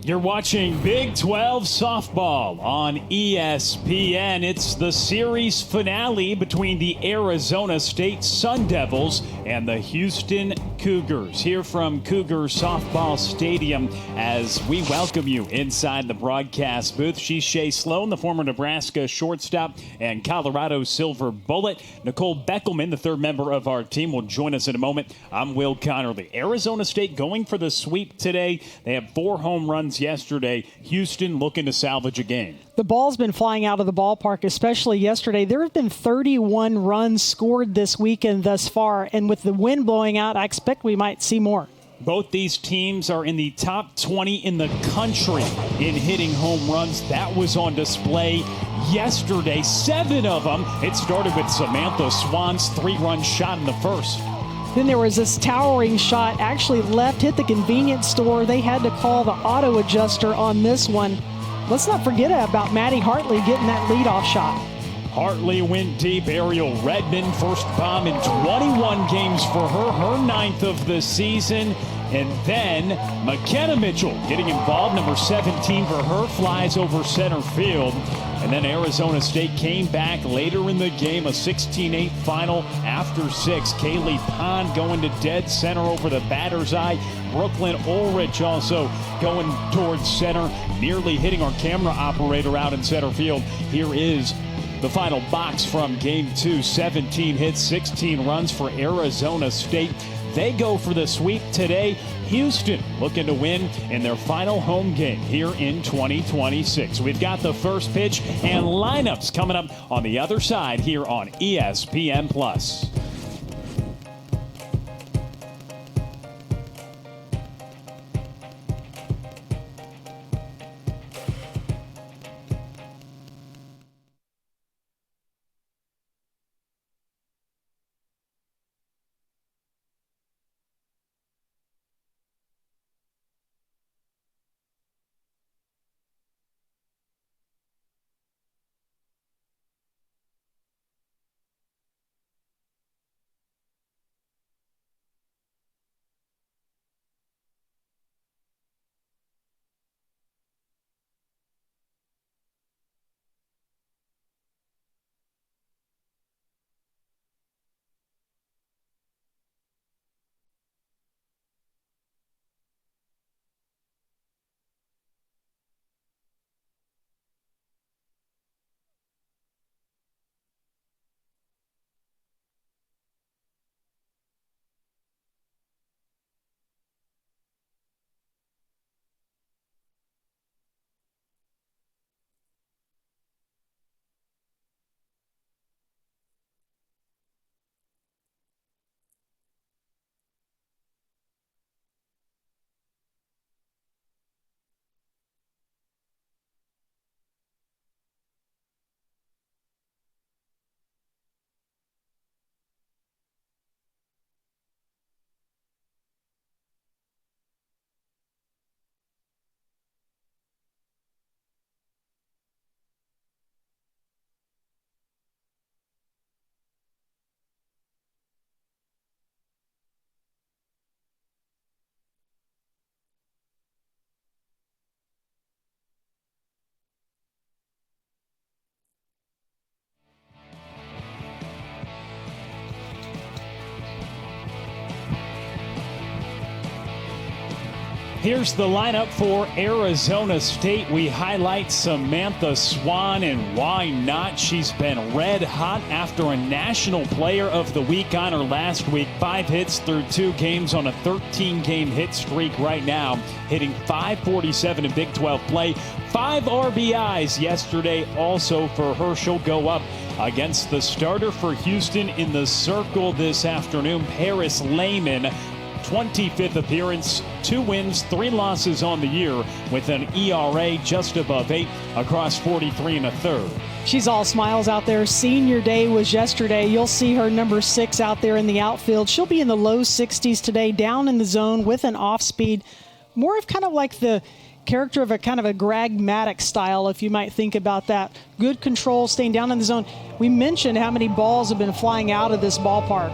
You're watching Big 12 softball on ESPN. It's the series finale between the Arizona State Sun Devils and the Houston Cougars. Here from Cougar Softball Stadium as we welcome you inside the broadcast booth. She's Shea Sloan, the former Nebraska shortstop and Colorado Silver Bullet. Nicole Beckelman, the third member of our team, will join us in a moment. I'm Will Conerly. Arizona State going for the sweep today. They have 4 home runs yesterday. Houston looking to salvage a game. The ball's been flying out of the ballpark, especially yesterday. There have been 31 runs scored this weekend thus far, and with the wind blowing out, I expect we might see more. Both these teams are in the top 20 in the country in hitting home runs. That was on display yesterday. 7 of them. It started with Samantha Swan's 3-run shot in the first. Then there was this towering shot, actually left, hit the convenience store. They had to call the auto adjuster on this one. Let's not forget about Maddie Hartley getting that leadoff shot. Hartley went deep. Ariel Redmond, first bomb in 21 games for her 9th of the season. And then McKenna Mitchell getting involved, number 17 for her, flies over center field. And then Arizona State came back later in the game, a 16-8 final after 6. Kaylee Pond going to dead center over the batter's eye. Brooklyn Ulrich also going towards center, nearly hitting our camera operator out in center field. Here is the final box from Game 2. 17 hits, 16 runs for Arizona State. They go for the sweep today. Houston looking to win in their final home game here in 2026. We've got the first pitch and lineups coming up on the other side here on ESPN+. Here's the lineup for Arizona State. We highlight Samantha Swan, and why not? She's been red hot after a National Player of the Week honor last week. 5 hits through 2 games on a 13-game hit streak right now, hitting .547 in Big 12 play. 5 RBIs yesterday also for her. She'll go up against the starter for Houston in the circle this afternoon, Paris Lehman. 25th appearance, 2 wins, 3 losses on the year with an ERA just above 8 across 43 1/3. She's all smiles out there. Senior day was yesterday. You'll see her number 6 out there in the outfield. She'll be in the low 60s today, down in the zone with an off speed. More of kind of like the character of a kind of a Greg Maddox style, if you might think about that. Good control, staying down in the zone. We mentioned how many balls have been flying out of this ballpark.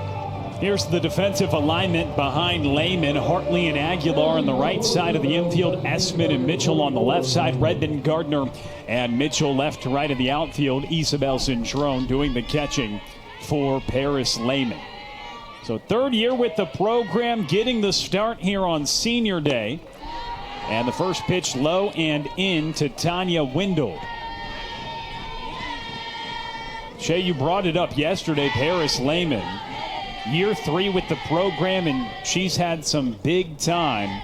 Here's the defensive alignment behind Lehman, Hartley and Aguilar on the right side of the infield, Esmond and Mitchell on the left side, Redmond, Gardner, and Mitchell left to right of the outfield, Isabel Cintrone doing the catching for Paris Lehman. So third year with the program, getting the start here on Senior Day. And the first pitch low and in to Tanya Windle. Shay, you brought it up yesterday, Paris Lehman. Year 3 with the program, and she's had some big-time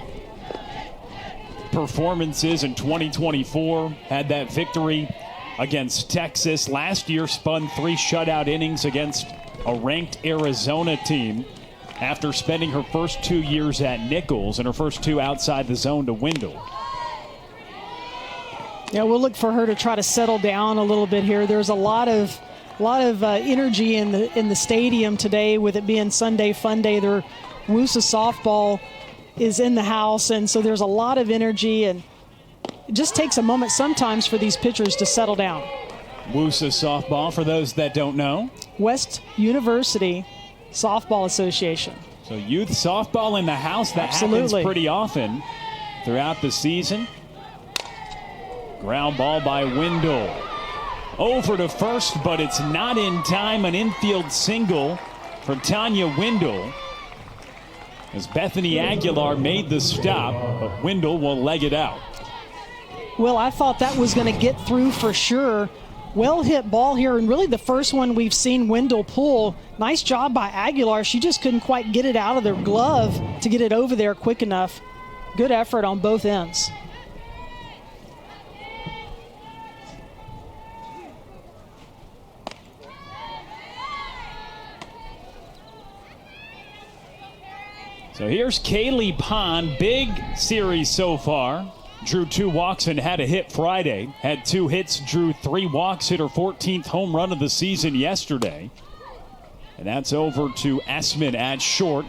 performances in 2024. Had that victory against Texas. Last year spun 3 shutout innings against a ranked Arizona team after spending her first 2 years at Nichols and her first 2 outside the zone to Windle. Yeah, we'll look for her to try to settle down a little bit here. There's a lot of energy in the stadium today, with it being Sunday Fun Day. Their Woosa softball is in the house, and so there's a lot of energy, and it just takes a moment sometimes for these pitchers to settle down. Woosa softball, for those that don't know, West University Softball Association. So youth softball in the house, that happens pretty often throughout the season. Ground ball by Windle. Over to first, but it's not in time. An infield single for Tanya Windle, as Bethany Aguilar made the stop, but Windle will leg it out. Well, I thought that was going to get through for sure. Well hit ball here, and really the first one we've seen Windle pull. Nice job by Aguilar. She just couldn't quite get it out of their glove to get it over there quick enough. Good effort on both ends. So here's Kaylee Pond, big series so far. Drew 2 walks and had a hit Friday. Had 2 hits, drew 3 walks, hit her 14th home run of the season yesterday. And that's over to Esmond at short.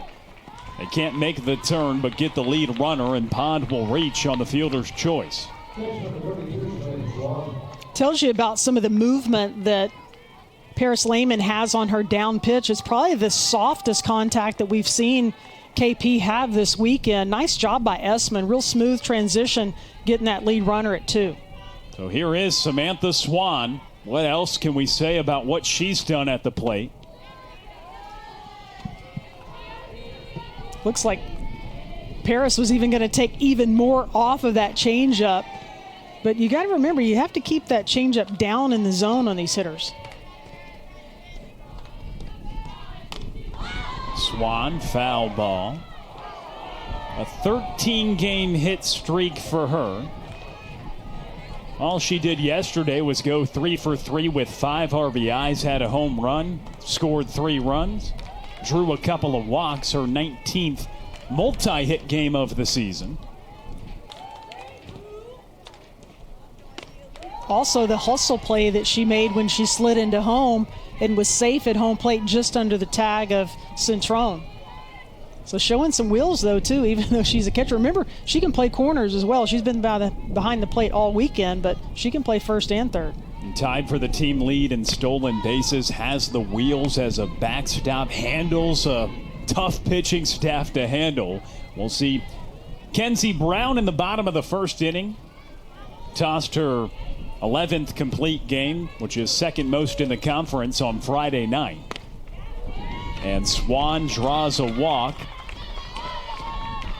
They can't make the turn but get the lead runner, and Pond will reach on the fielder's choice. Tells you about some of the movement that Paris Lehman has on her down pitch. It's probably the softest contact that we've seen KP have this weekend. Nice job by Esmond. Real smooth transition, getting that lead runner at 2. So here is Samantha Swan. What else can we say about what she's done at the plate? Looks like Paris was even going to take even more off of that changeup. But you got to remember, you have to keep that changeup down in the zone on these hitters. Swan, foul ball. A 13-game hit streak for her. All she did yesterday was go 3 for 3 with 5 RBIs, had a home run, scored 3 runs, drew a couple of walks, her 19th multi-hit game of the season. Also, the hustle play that she made when she slid into home and was safe at home plate just under the tag of Cintrone. So showing some wheels, though, too, even though she's a catcher. Remember, she can play corners as well. She's been behind the plate all weekend, but she can play first and third. And tied for the team lead in stolen bases, has the wheels as a backstop, handles a tough pitching staff to handle. We'll see Kenzie Brown in the bottom of the first inning. Tossed her 11th complete game, which is second most in the conference on Friday night. And Swan draws a walk.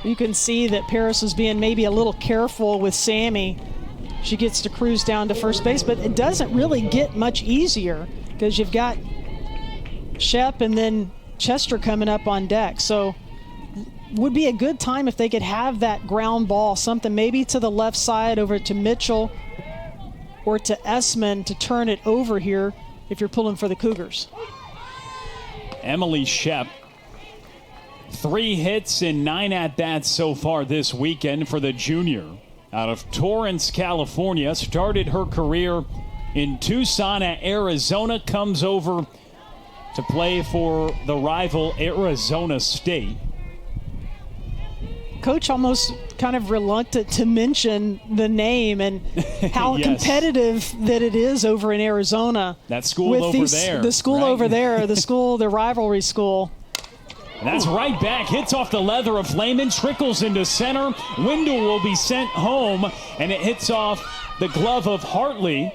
You can see that Paris was being maybe a little careful with Sammy. She gets to cruise down to first base, but it doesn't really get much easier because you've got Shep and then Chester coming up on deck. So would be a good time if they could have that ground ball, something maybe to the left side over to Mitchell or to Esmond to turn it over here if you're pulling for the Cougars. Emily Shep, 3 hits and 9 at-bats so far this weekend for the junior. Out of Torrance, California, started her career in Tucson, Arizona, comes over to play for the rival Arizona State. Coach almost kind of reluctant to mention the name and how yes. competitive that it is over in Arizona. That school with over there. The school right? over there, the rivalry school. And that's right back. Hits off the leather of Lehman. Trickles into center. Wendell will be sent home. And it hits off the glove of Hartley.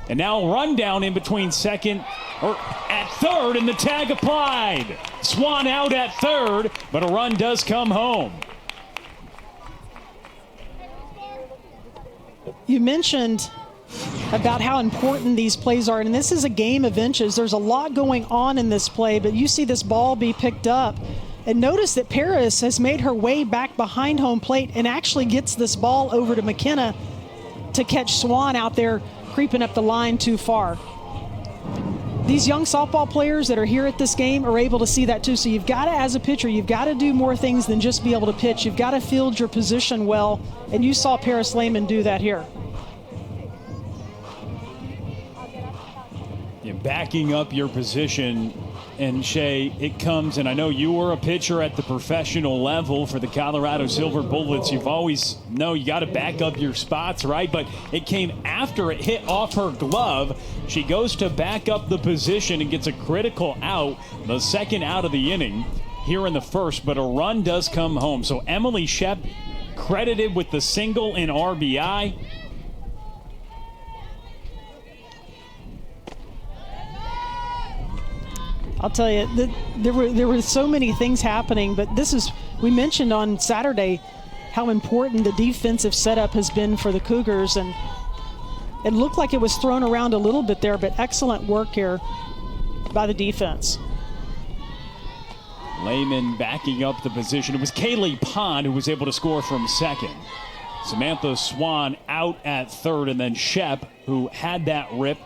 And now a run down in between second or at third, and the tag applied. Swan out at third, but a run does come home. You mentioned about how important these plays are, and this is a game of inches. There's a lot going on in this play, but you see this ball be picked up. And notice that Paris has made her way back behind home plate and actually gets this ball over to McKenna to catch Swan out there creeping up the line too far. These young softball players that are here at this game are able to see that too. So you've got to, as a pitcher, you've got to do more things than just be able to pitch. You've got to field your position well, and you saw Paris Lehman do that here. You're backing up your position, and Shay, it comes, and I know you were a pitcher at the professional level for the Colorado Silver Bullets. You've always know you got to back up your spots, right? But it came after it hit off her glove. She goes to back up the position and gets a critical out, the second out of the inning here in the first, but a run does come home. So Emily Shep credited with the single in RBI. I'll tell you, there were so many things happening, but we mentioned on Saturday how important the defensive setup has been for the Cougars, and it looked like it was thrown around a little bit there, but excellent work here by the defense. Lehman backing up the position. It was Kaylee Pond who was able to score from second. Samantha Swan out at third, and then Shep, who had that rip,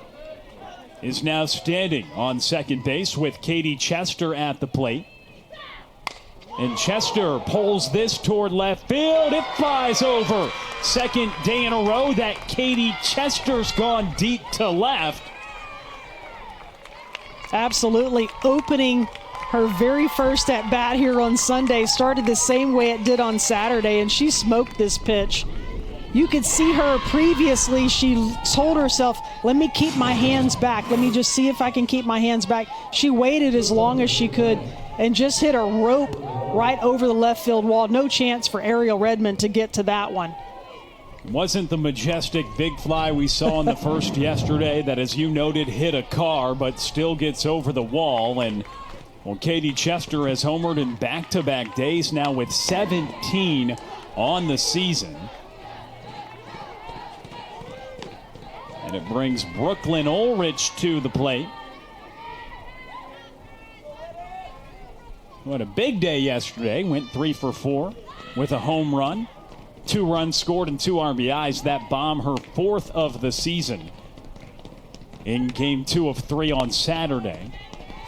is now standing on second base with Katie Chester at the plate. And Chester pulls this toward left field. It flies over. Second day in a row that Katie Chester's gone deep to left. Absolutely opening her very first at bat here on Sunday. Started the same way it did on Saturday, and she smoked this pitch. You could see her previously, she told herself, let me keep my hands back. Let me just see if I can keep my hands back. She waited as long as she could and just hit a rope right over the left field wall. No chance for Ariel Redmond to get to that one. Wasn't the majestic big fly we saw in the first yesterday that, as you noted, hit a car but still gets over the wall. And, well, Katie Chester has homered in back-to-back days now with 17 on the season. And it brings Brooklyn Ulrich to the plate. What a big day yesterday. Went 3 for 4 with a home run. 2 runs scored and 2 RBIs. That bomb, her 4th of the season. In game 2 of 3 on Saturday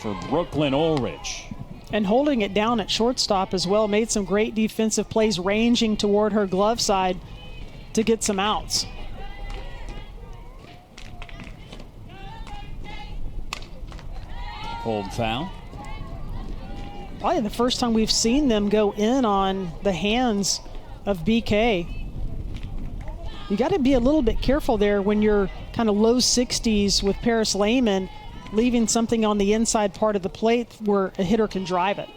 for Brooklyn Ulrich. And holding it down at shortstop as well. Made some great defensive plays ranging toward her glove side to get some outs. Pulled foul. Probably the first time we've seen them go in on the hands of BK. You got to be a little bit careful there when you're kind of low 60s with Paris Lehman, leaving something on the inside part of the plate where a hitter can drive it.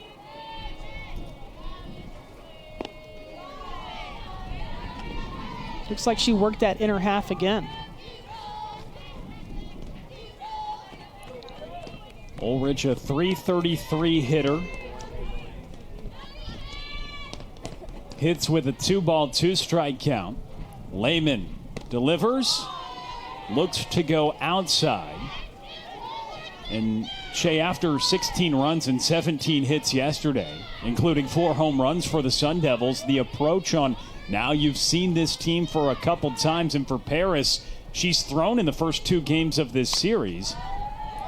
Looks like she worked that inner half again. Ulrich, a .333 hitter. Hits with a 2-ball, 2-strike count. Lehman delivers, looks to go outside. And Shay, after 16 runs and 17 hits yesterday, including 4 home runs for the Sun Devils, the approach on, now you've seen this team for a couple times, and for Paris, she's thrown in the first 2 games of this series.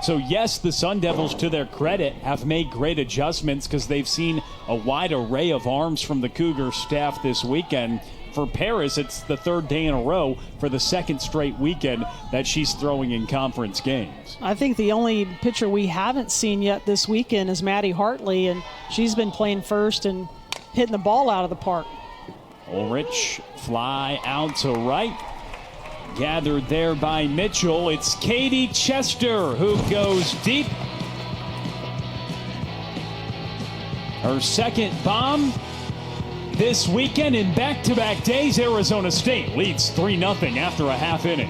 So yes, the Sun Devils, to their credit, have made great adjustments because they've seen a wide array of arms from the Cougar staff this weekend. For Paris, it's the 3rd day in a row for the 2nd straight weekend that she's throwing in conference games. I think the only pitcher we haven't seen yet this weekend is Maddie Hartley, and she's been playing first and hitting the ball out of the park. Ulrich, fly out to right. Gathered there by Mitchell. It's Katie Chester who goes deep. Her second bomb this weekend in back-to-back days. Arizona State leads 3-0 after a half inning.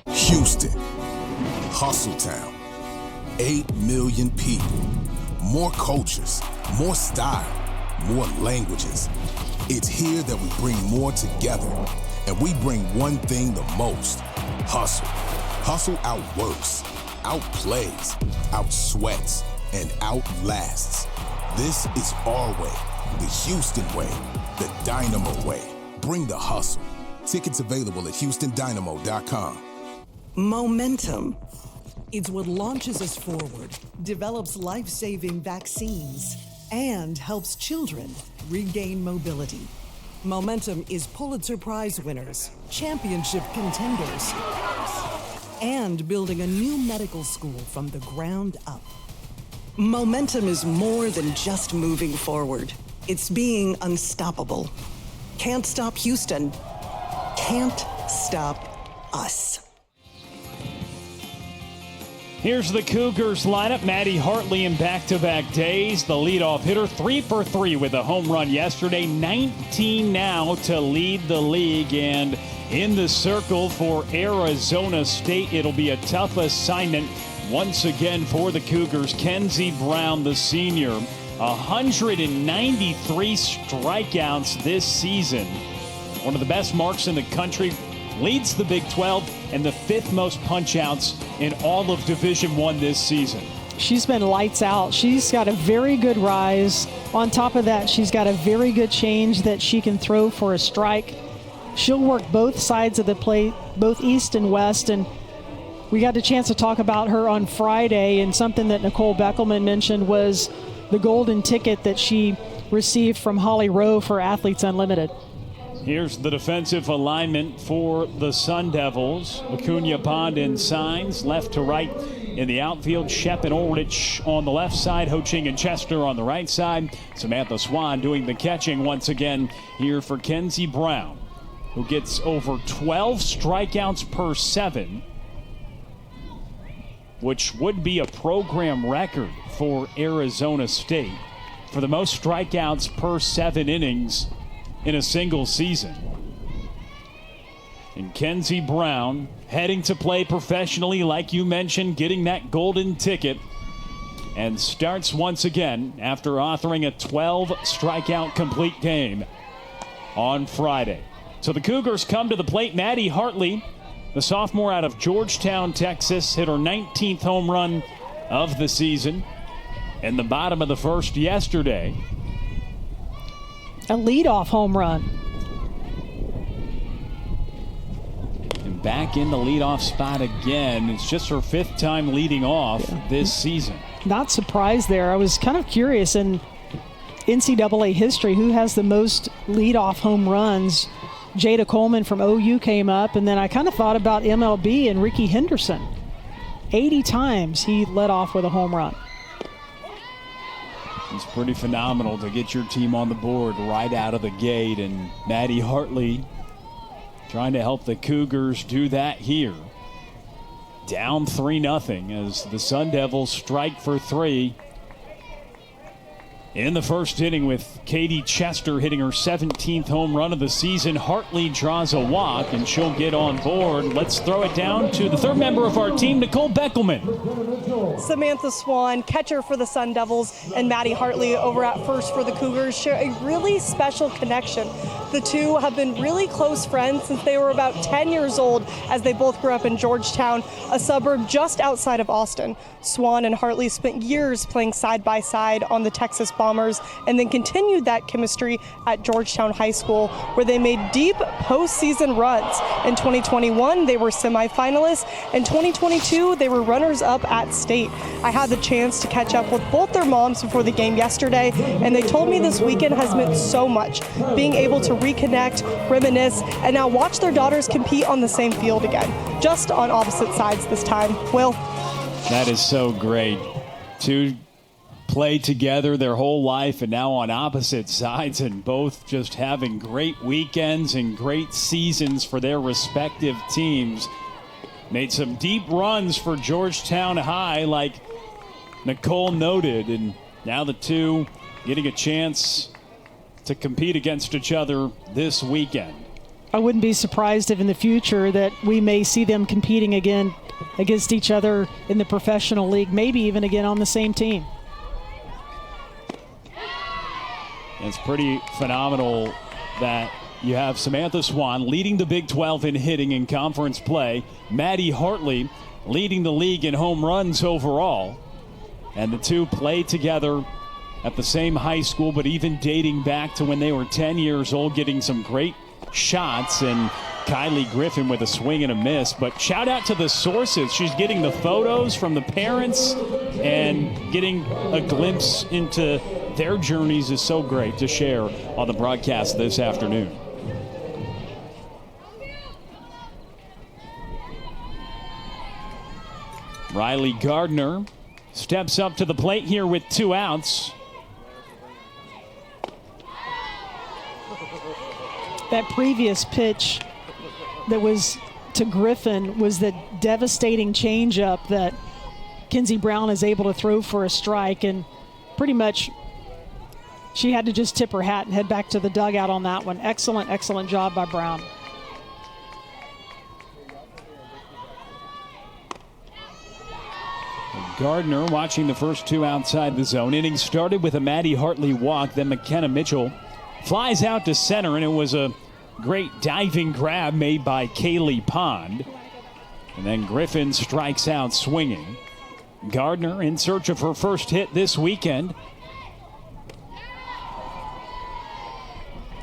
Houston, Hustle Town, 8 million people, more cultures, more style, more languages. It's here that we bring more together, and we bring one thing the most: hustle. Hustle outworks, outplays, outsweats, and outlasts. This is our way, the Houston way, the Dynamo way. Bring the hustle. Tickets available at HoustonDynamo.com. Momentum. It's what launches us forward, develops life-saving vaccines, and helps children regain mobility. Momentum is Pulitzer Prize winners, championship contenders, and building a new medical school from the ground up. Momentum is more than just moving forward. It's being unstoppable. Can't stop Houston. Can't stop us. Here's the Cougars lineup. Maddie Hartley in back-to-back days. The leadoff hitter, 3 for 3 with a home run yesterday. 19 now to lead the league. And in the circle for Arizona State, it'll be a tough assignment once again for the Cougars. Kenzie Brown, the senior, 193 strikeouts this season. One of the best marks in the country. Leads the Big 12 and the 5th most punch-outs in all of Division I this season. She's been lights out. She's got a very good rise. On top of that, she's got a very good change that she can throw for a strike. She'll work both sides of the plate, both east and west, and we got a chance to talk about her on Friday, and something that Nicole Beckelman mentioned was the golden ticket that she received from Holly Rowe for Athletes Unlimited. Here's the defensive alignment for the Sun Devils. Acuna, Pond, and Signs left to right in the outfield. Shep and Ulrich on the left side. Ho Ching and Chester on the right side. Samantha Swan doing the catching once again here for Kenzie Brown, who gets over 12 strikeouts per 7, which would be a program record for Arizona State for the most strikeouts per 7 innings in a single season. And Kenzie Brown heading to play professionally, like you mentioned, getting that golden ticket, and starts once again after authoring a 12 strikeout complete game on Friday. So the Cougars come to the plate. Maddie Hartley, the sophomore out of Georgetown, Texas, hit her 19th home run of the season in the bottom of the first yesterday. A leadoff home run. And back in the leadoff spot again. It's just her 5th time leading off this season. Not surprised there. I was kind of curious in NCAA history who has the most leadoff home runs. Jada Coleman from OU came up, and then I kind of thought about MLB and Ricky Henderson. 80 times he led off with a home run. It's pretty phenomenal to get your team on the board right out of the gate, and Maddie Hartley trying to help the Cougars do that here. Down 3-0 as the Sun Devils strike for 3 in the first inning, with Katie Chester hitting her 17th home run of the season. Hartley draws a walk, and she'll get on board. Let's throw it down to the third member of our team, Nicole Beckelman. Samantha Swan, catcher for the Sun Devils, and Maddie Hartley over at first for the Cougars share a really special connection. The two have been really close friends since they were about 10 years old, as they both grew up in Georgetown, a suburb just outside of Austin. Swan and Hartley spent years playing side by side on the Texas Bombers, and then continued that chemistry at Georgetown High School, where they made deep postseason runs. In 2021, they were semifinalists. In 2022, they were runners-up at state. I had the chance to catch up with both their moms before the game yesterday, and they told me this weekend has meant so much, being able to reconnect, reminisce, and now watch their daughters compete on the same field again, just on opposite sides this time. Will? That is so great. Two play together their whole life and now on opposite sides, and both just having great weekends and great seasons for their respective teams. made some deep runs for Georgetown High, like Nicole noted, and now the two getting a chance to compete against each other this weekend. I wouldn't be surprised if in the future that we may see them competing again against each other in the professional league, maybe even again on the same team. It's pretty phenomenal that you have Samantha Swan leading the Big 12 in hitting in conference play, Maddie Hartley leading the league in home runs overall, and the two play together at the same high school, but even dating back to when they were 10 years old, getting some great shots, and Kylie Griffin with a swing and a miss. But shout out to the sources. She's getting the photos from the parents, and getting a glimpse into their journeys is so great to share on the broadcast this afternoon. Riley Gardner steps up to the plate here with 2 outs. That previous pitch that was to Griffin was the devastating changeup that Kenzie Brown is able to throw for a strike, and pretty much she had to just tip her hat and head back to the dugout on that one. Excellent, excellent job by Brown. Gardner watching the first 2 outside the zone. Inning started with a Maddie Hartley walk. Then McKenna Mitchell flies out to center, and it was a great diving grab made by Kaylee Pond. And then Griffin strikes out swinging. Gardner in search of her first hit this weekend.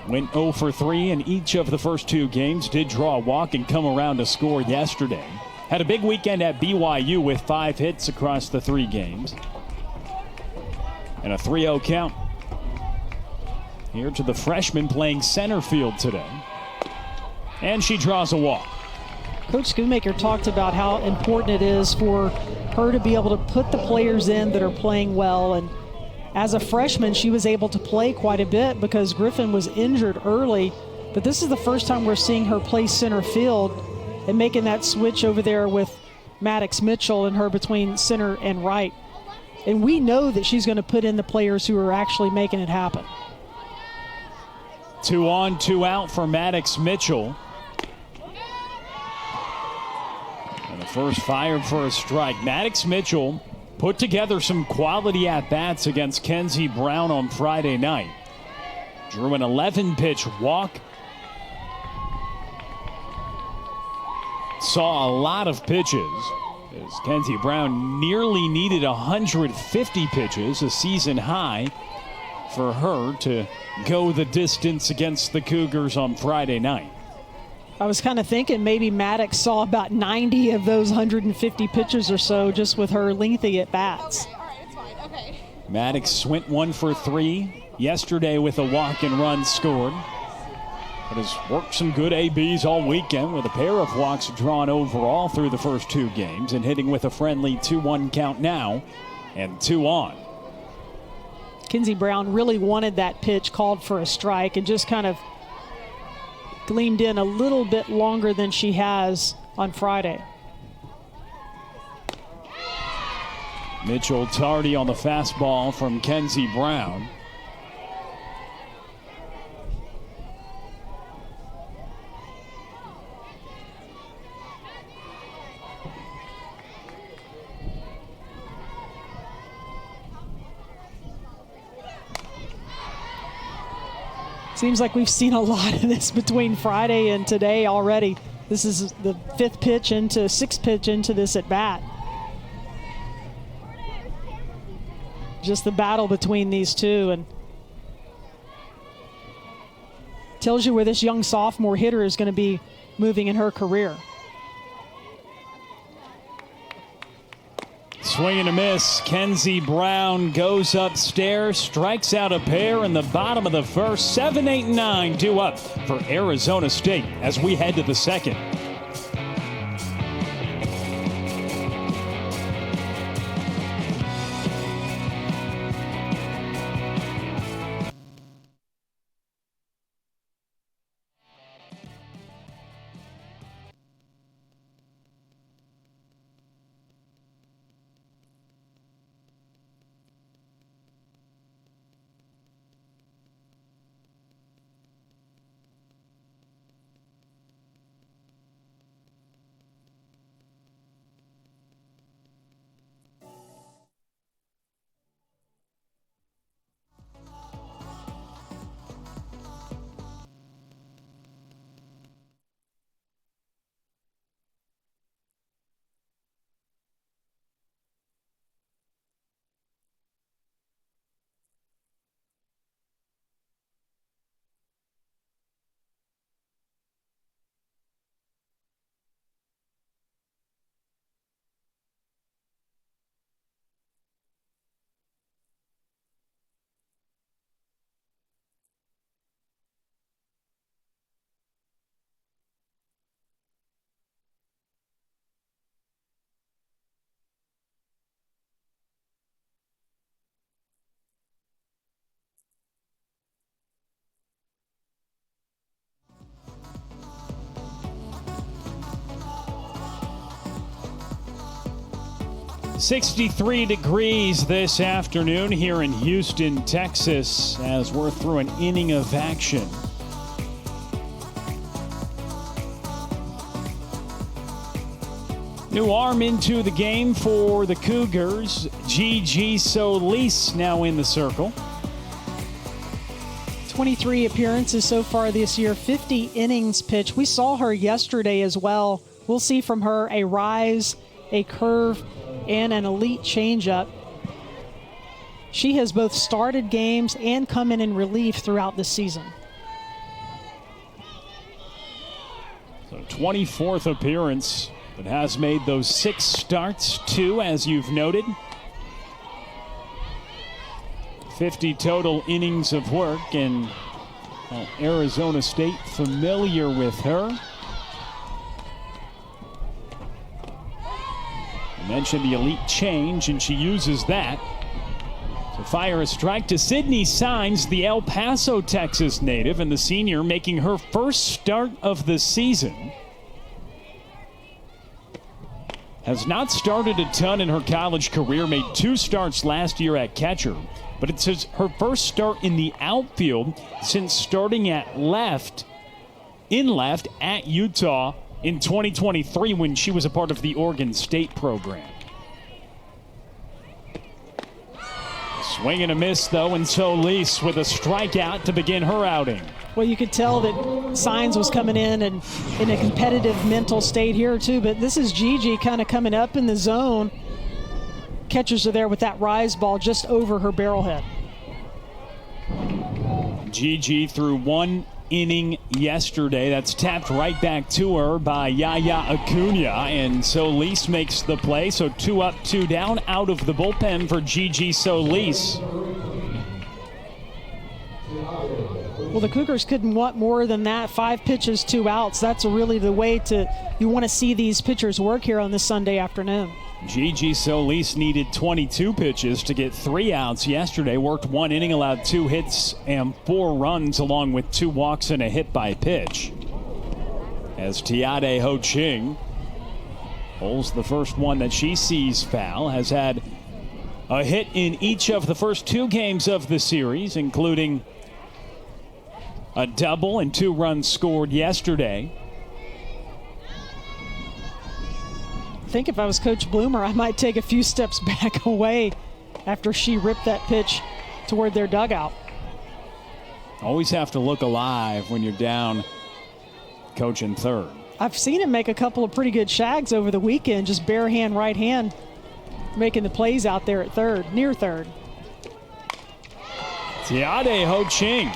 Went 0 for 3 in each of the first 2 games. Did draw a walk and come around to score yesterday. Had a big weekend at BYU with 5 hits across the 3 games. And a 3-0 count here to the freshman playing center field today. And she draws a walk. Coach Schoonmaker talked about how important it is for her to be able to put the players in that are playing well. And as a freshman, she was able to play quite a bit because Griffin was injured early. But this is the first time we're seeing her play center field and making that switch over there with Maddox Mitchell and her between center and right. And we know that she's going to put in the players who are actually making it happen. 2 on, 2 out for Maddox Mitchell. And the first fired for a strike. Maddox Mitchell put together some quality at-bats against Kenzie Brown on Friday night. Drew an 11-pitch walk. Saw a lot of pitches as Kenzie Brown nearly needed 150 pitches, a season high for her to go the distance against the Cougars on Friday night. I was kind of thinking maybe Maddox saw about 90 of those 150 pitches or so just with her lengthy at-bats. Maddox went 1 for 3 yesterday with a walk and run scored. But has worked some good ABs all weekend with a pair of walks drawn overall through the first 2 games, and hitting with a friendly 2-1 count now and 2 on. Kenzie Brown really wanted that pitch called for a strike and just kind of gleamed in a little bit longer than she has on Friday. Mitchell tardy on the fastball from Kenzie Brown. Seems like we've seen a lot of this between Friday and today already. This is the 5th pitch into 6th pitch into this at bat. Just the battle between these two, and tells you where this young sophomore hitter is going to be moving in her career. Swing and a miss. Kenzie Brown goes upstairs, strikes out a pair in the bottom of the first. 7, 8, 9 due up for Arizona State as we head to the second. 63 degrees this afternoon here in Houston, Texas, as we're through an inning of action. New arm into the game for the Cougars. Gigi Solis now in the circle. 23 appearances so far this year, 50 innings pitched. We saw her yesterday as well. We'll see from her a rise, a curve, and an elite changeup. She has both started games and come in relief throughout the season. So 24th appearance, but has made those 6 starts, 2 as you've noted. 50 total innings of work, and Arizona State familiar with her. I mentioned the elite change, and she uses that to fire a strike to Sydney Signs, the El Paso, Texas native, and the senior making her first start of the season. Has not started a ton in her college career, made 2 starts last year at catcher, but it's her first start in the outfield since starting at left at Utah in 2023 when she was a part of the Oregon State program. Swing and a miss, though, and Solis with a strikeout to begin her outing. Well, you could tell that Signs was coming in and in a competitive mental state here, too. But this is Gigi kind of coming up in the zone. Catchers are there with that rise ball just over her barrelhead. Gigi threw 1 inning yesterday. That's tapped right back to her by Yaya Acuna, and Solis makes the play. So 2 up, 2 down out of the bullpen for Gigi Solis. Well, the Cougars couldn't want more than that. 5 pitches, 2 outs. That's really the way you want to see these pitchers work here on this Sunday afternoon. Gigi Solis needed 22 pitches to get 3 outs yesterday. Worked 1 inning, allowed 2 hits and 4 runs, along with 2 walks and a hit by pitch. As Tiade Ho Ching holds the first one that she sees foul, has had a hit in each of the first 2 games of the series, including a double and 2 runs scored yesterday. I think if I was Coach Bloomer, I might take a few steps back away after she ripped that pitch toward their dugout. Always have to look alive when you're down coaching third. I've seen him make a couple of pretty good shags over the weekend, just bare hand, right hand, making the plays out there at third, near third. Tiade Ho Ching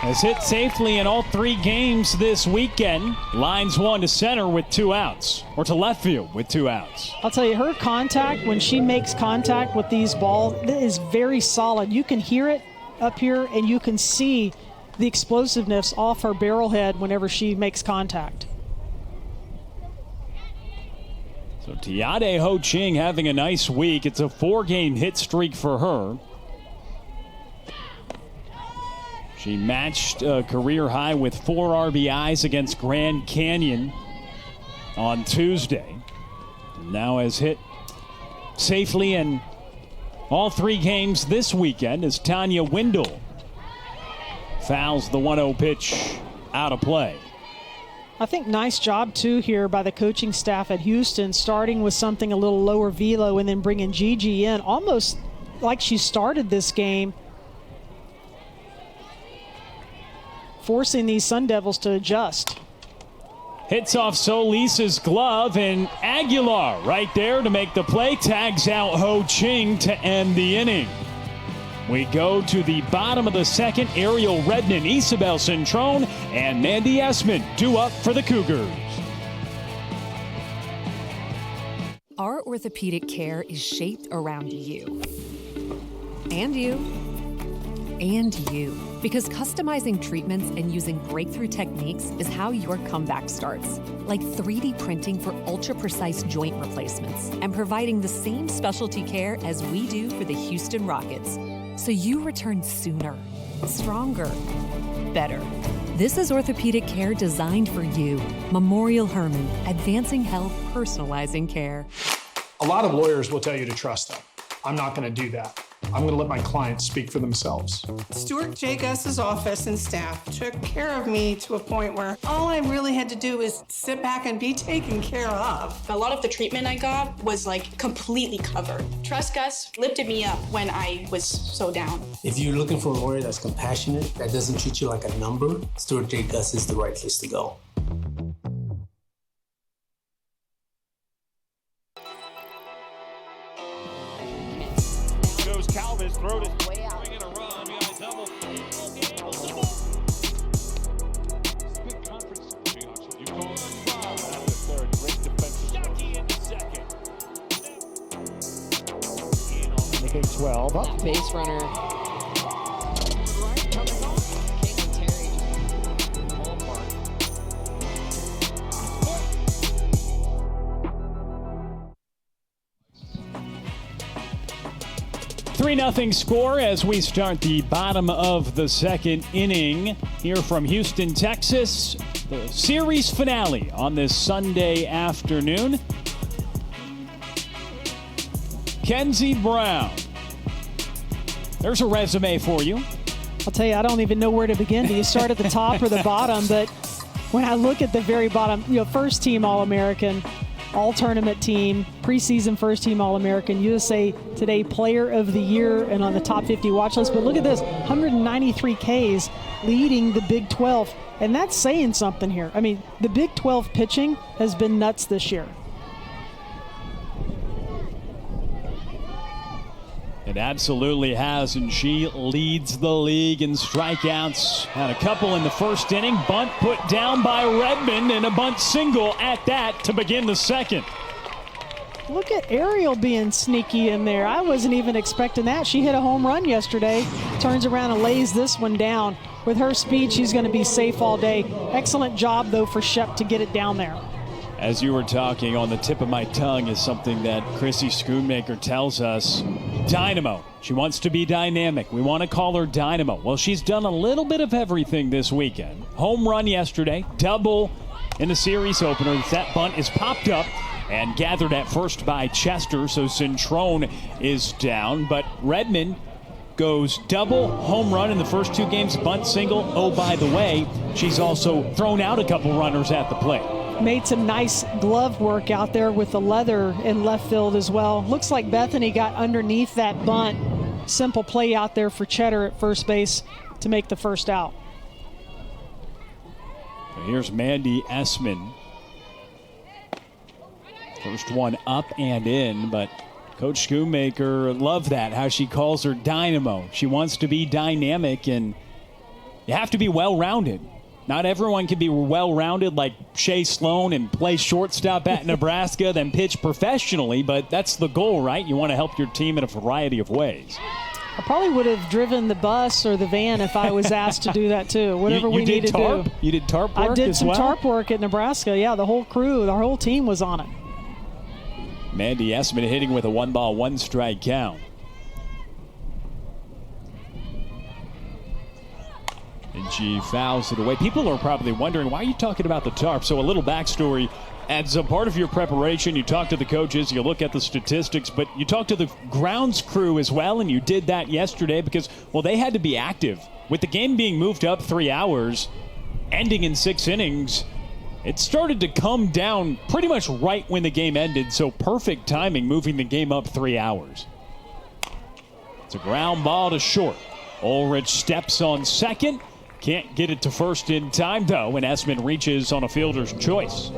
has hit safely in all 3 games this weekend. Lines 1 to center with 2 outs, or to left field with 2 outs. I'll tell you, her contact, when she makes contact with these balls, it is very solid. You can hear it up here, and you can see the explosiveness off her barrelhead whenever she makes contact. So Tiade Ho Ching having a nice week. It's a 4-game hit streak for her. She matched a career high with 4 RBIs against Grand Canyon on Tuesday. Now has hit safely in all 3 games this weekend as Tanya Wendell fouls the 1-0 pitch out of play. I think nice job, too, here by the coaching staff at Houston, starting with something a little lower velo and then bringing Gigi in, almost like she started this game, forcing these Sun Devils to adjust. Hits off Solis's glove, and Aguilar right there to make the play. Tags out Ho Ching to end the inning. We go to the bottom of the second. Ariel Redmond, Isabel Centrone, and Mandy Esmond due up for the Cougars. Our orthopedic care is shaped around you. And you. And you. Because customizing treatments and using breakthrough techniques is how your comeback starts. Like 3D printing for ultra-precise joint replacements and providing the same specialty care as we do for the Houston Rockets. So you return sooner, stronger, better. This is orthopedic care designed for you. Memorial Hermann, advancing health, personalizing care. A lot of lawyers will tell you to trust them. I'm not going to do that. I'm going to let my clients speak for themselves. Stuart J. Gus's office and staff took care of me to a point where all I really had to do was sit back and be taken care of. A lot of the treatment I got was like completely covered. Trust Gus lifted me up when I was so down. If you're looking for a lawyer that's compassionate, that doesn't treat you like a number, Stuart J. Gus is the right place to go. Calvis throw it way out. Bring it a run. You got a double. Big conference. You call it foul. That's the third. Great defensive. Shockey in the second. In the Big 12. Up. Base runner. Right coming on. Caitlin Terry. Ballpark. 3-0 score as we start the bottom of the second inning here from Houston, Texas. The series finale on this Sunday afternoon. Kenzie Brown. There's a resume for you. I'll tell you, I don't even know where to begin. Do you start at the top or the bottom? But when I look at the very bottom, first team All-American, all-tournament team, preseason first-team All-American, USA Today Player of the Year, and on the top 50 watch list. But look at this, 193 Ks leading the Big 12, and that's saying something here. I mean, the Big 12 pitching has been nuts this year. It absolutely has, and she leads the league in strikeouts. Had a couple in the first inning. Bunt put down by Redmond, and a bunt single at that to begin the second. Look at Ariel being sneaky in there. I wasn't even expecting that. She hit a home run yesterday. Turns around and lays this one down. With her speed, she's going to be safe all day. Excellent job, though, for Shep to get it down there. As you were talking, on the tip of my tongue is something that Chrissy Schoonmaker tells us. Dynamo. She wants to be dynamic. We want to call her Dynamo. Well, she's done a little bit of everything this weekend. Home run yesterday, double in the series opener. That bunt is popped up and gathered at first by Chester, so Centrone is down. But Redmond goes double, home run in the first two games, bunt single. Oh, by the way, she's also thrown out a couple runners at the plate. Made some nice glove work out there with the leather in left field as well. Looks like Bethany got underneath that bunt. Simple play out there for Cheddar at first base to make the first out. Here's Mandy Essman. First one up and in, but Coach Schoonmaker loved that, how she calls her Dynamo. She wants to be dynamic, and you have to be well-rounded. Not everyone can be well-rounded like Shea Sloan and play shortstop at Nebraska, then pitch professionally, but that's the goal, right? You want to help your team in a variety of ways. I probably would have driven the bus or the van if I was asked to do that too. Whatever we need to do. You did tarp work as well? I did some tarp work at Nebraska. Yeah, the whole crew, the whole team was on it. Mandy Essman hitting with a 1-ball, 1-strike count. And she fouls it away. People are probably wondering, why are you talking about the tarp? So a little backstory. As a part of your preparation, you talk to the coaches, you look at the statistics, but you talk to the grounds crew as well, and you did that yesterday because, well, they had to be active. With the game being moved up 3 hours, ending in 6 innings, it started to come down pretty much right when the game ended, so perfect timing moving the game up 3 hours. It's a ground ball to short. Ulrich steps on second. Can't get it to first in time, though, and Essman reaches on a fielder's choice.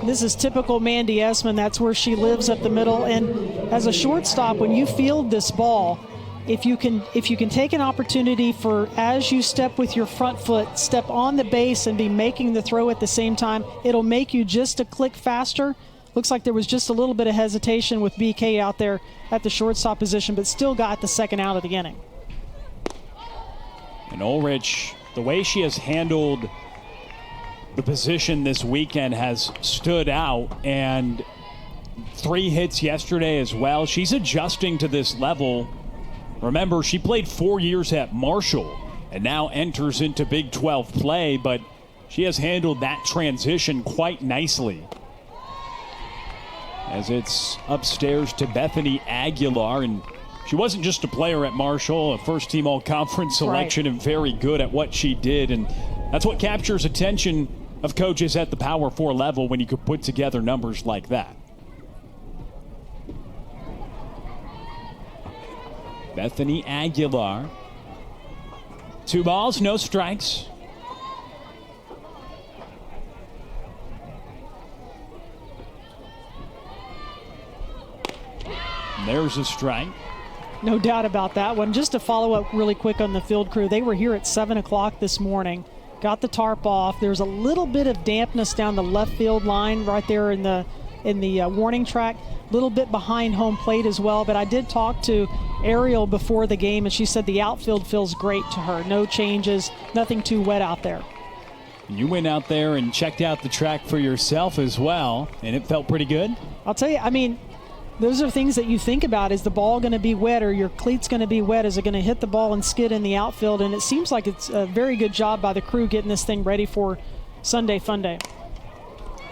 This is typical Mandy Essman. That's where she lives up the middle. And as a shortstop, when you field this ball, if you can take an opportunity for, as you step with your front foot, step on the base and be making the throw at the same time, it'll make you just a click faster. Looks like there was just a little bit of hesitation with BK out there at the shortstop position, but still got the second out of the inning. And Ulrich, the way she has handled the position this weekend has stood out, and 3 hits yesterday as well. She's adjusting to this level. Remember, she played 4 years at Marshall and now enters into Big 12 play, but she has handled that transition quite nicely. as it's upstairs to Bethany Aguilar. And she wasn't just a player at Marshall, a first-team all-conference selection, and very good at what she did. And that's what captures attention of coaches at the Power 4 level when you could put together numbers like that. Bethany Aguilar. 2 balls, no strikes. And there's a strike. No doubt about that one. Just to follow up really quick on the field crew, they were here at 7 o'clock this morning, got the tarp off. There's a little bit of dampness down the left field line right there in the warning track, a little bit behind home plate as well. But I did talk to Ariel before the game, and she said the outfield feels great to her. No changes, nothing too wet out there. You went out there and checked out the track for yourself as well, and it felt pretty good? I'll tell you, I mean, those are things that you think about. Is the ball going to be wet, or your cleats going to be wet? Is it going to hit the ball and skid in the outfield? And it seems like it's a very good job by the crew getting this thing ready for Sunday Fun Day.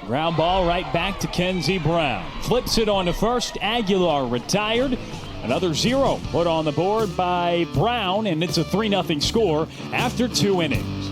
Ground ball right back to Kenzie Brown. Flips it on to first. Aguilar retired. Another 0 put on the board by Brown, and it's a 3-0 score after 2 innings.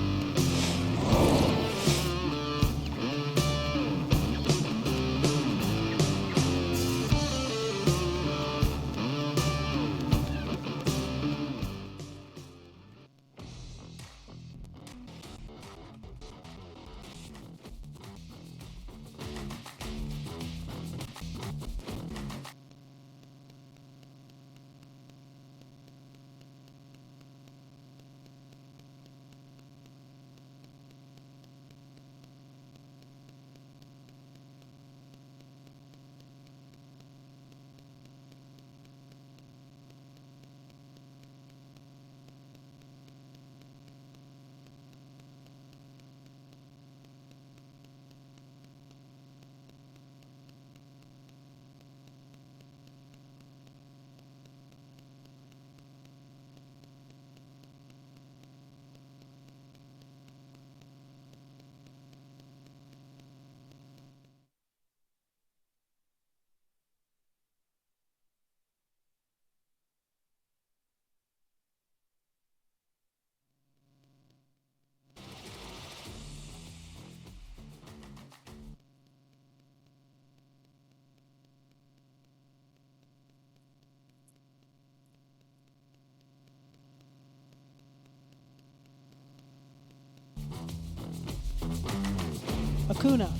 Acuna.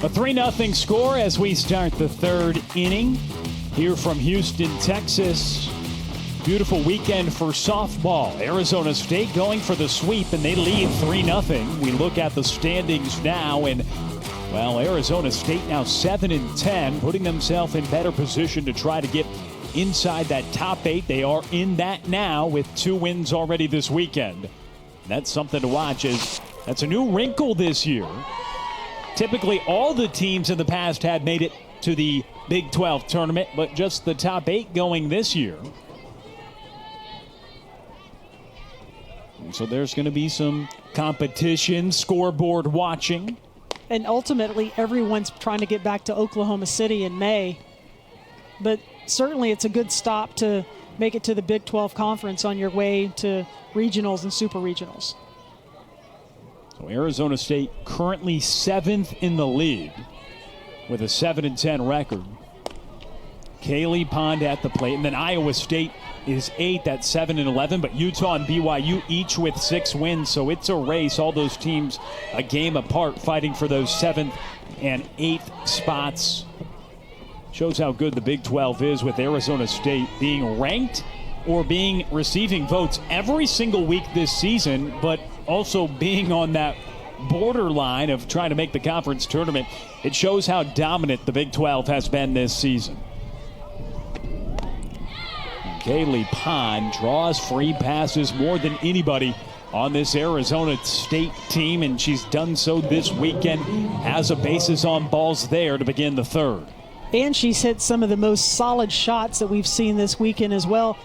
A 3-0 score as we start the 3rd inning here from Houston, Texas. Beautiful weekend for softball. Arizona State going for the sweep, and they lead 3-0. We look at the standings now, and well, Arizona State now 7-10, putting themselves in better position to try to get inside that top 8. They are in that now with 2 wins already this weekend. That's something to watch, as that's a new wrinkle this year. Typically, all the teams in the past had made it to the Big 12 tournament, but just the top 8 going this year. And so there's going to be some competition, scoreboard watching. And ultimately, everyone's trying to get back to Oklahoma City in May. But certainly it's a good stop to make it to the Big 12 Conference on your way to regionals and super regionals. So Arizona State currently 7th in the league with a 7-10 record. Kaylee Pond at the plate, and then Iowa State is 8th at 7-11, but Utah and BYU each with 6 wins, so it's a race. All those teams a game apart, fighting for those 7th and 8th spots. Shows how good the Big 12 is, with Arizona State being ranked or receiving votes every single week this season, but also being on that borderline of trying to make the conference tournament. It shows how dominant the Big 12 has been this season. Kaylee Pond draws free passes more than anybody on this Arizona State team, and she's done so this weekend. Has a bases on balls there to begin the 3rd. And she's hit some of the most solid shots that we've seen this weekend as well.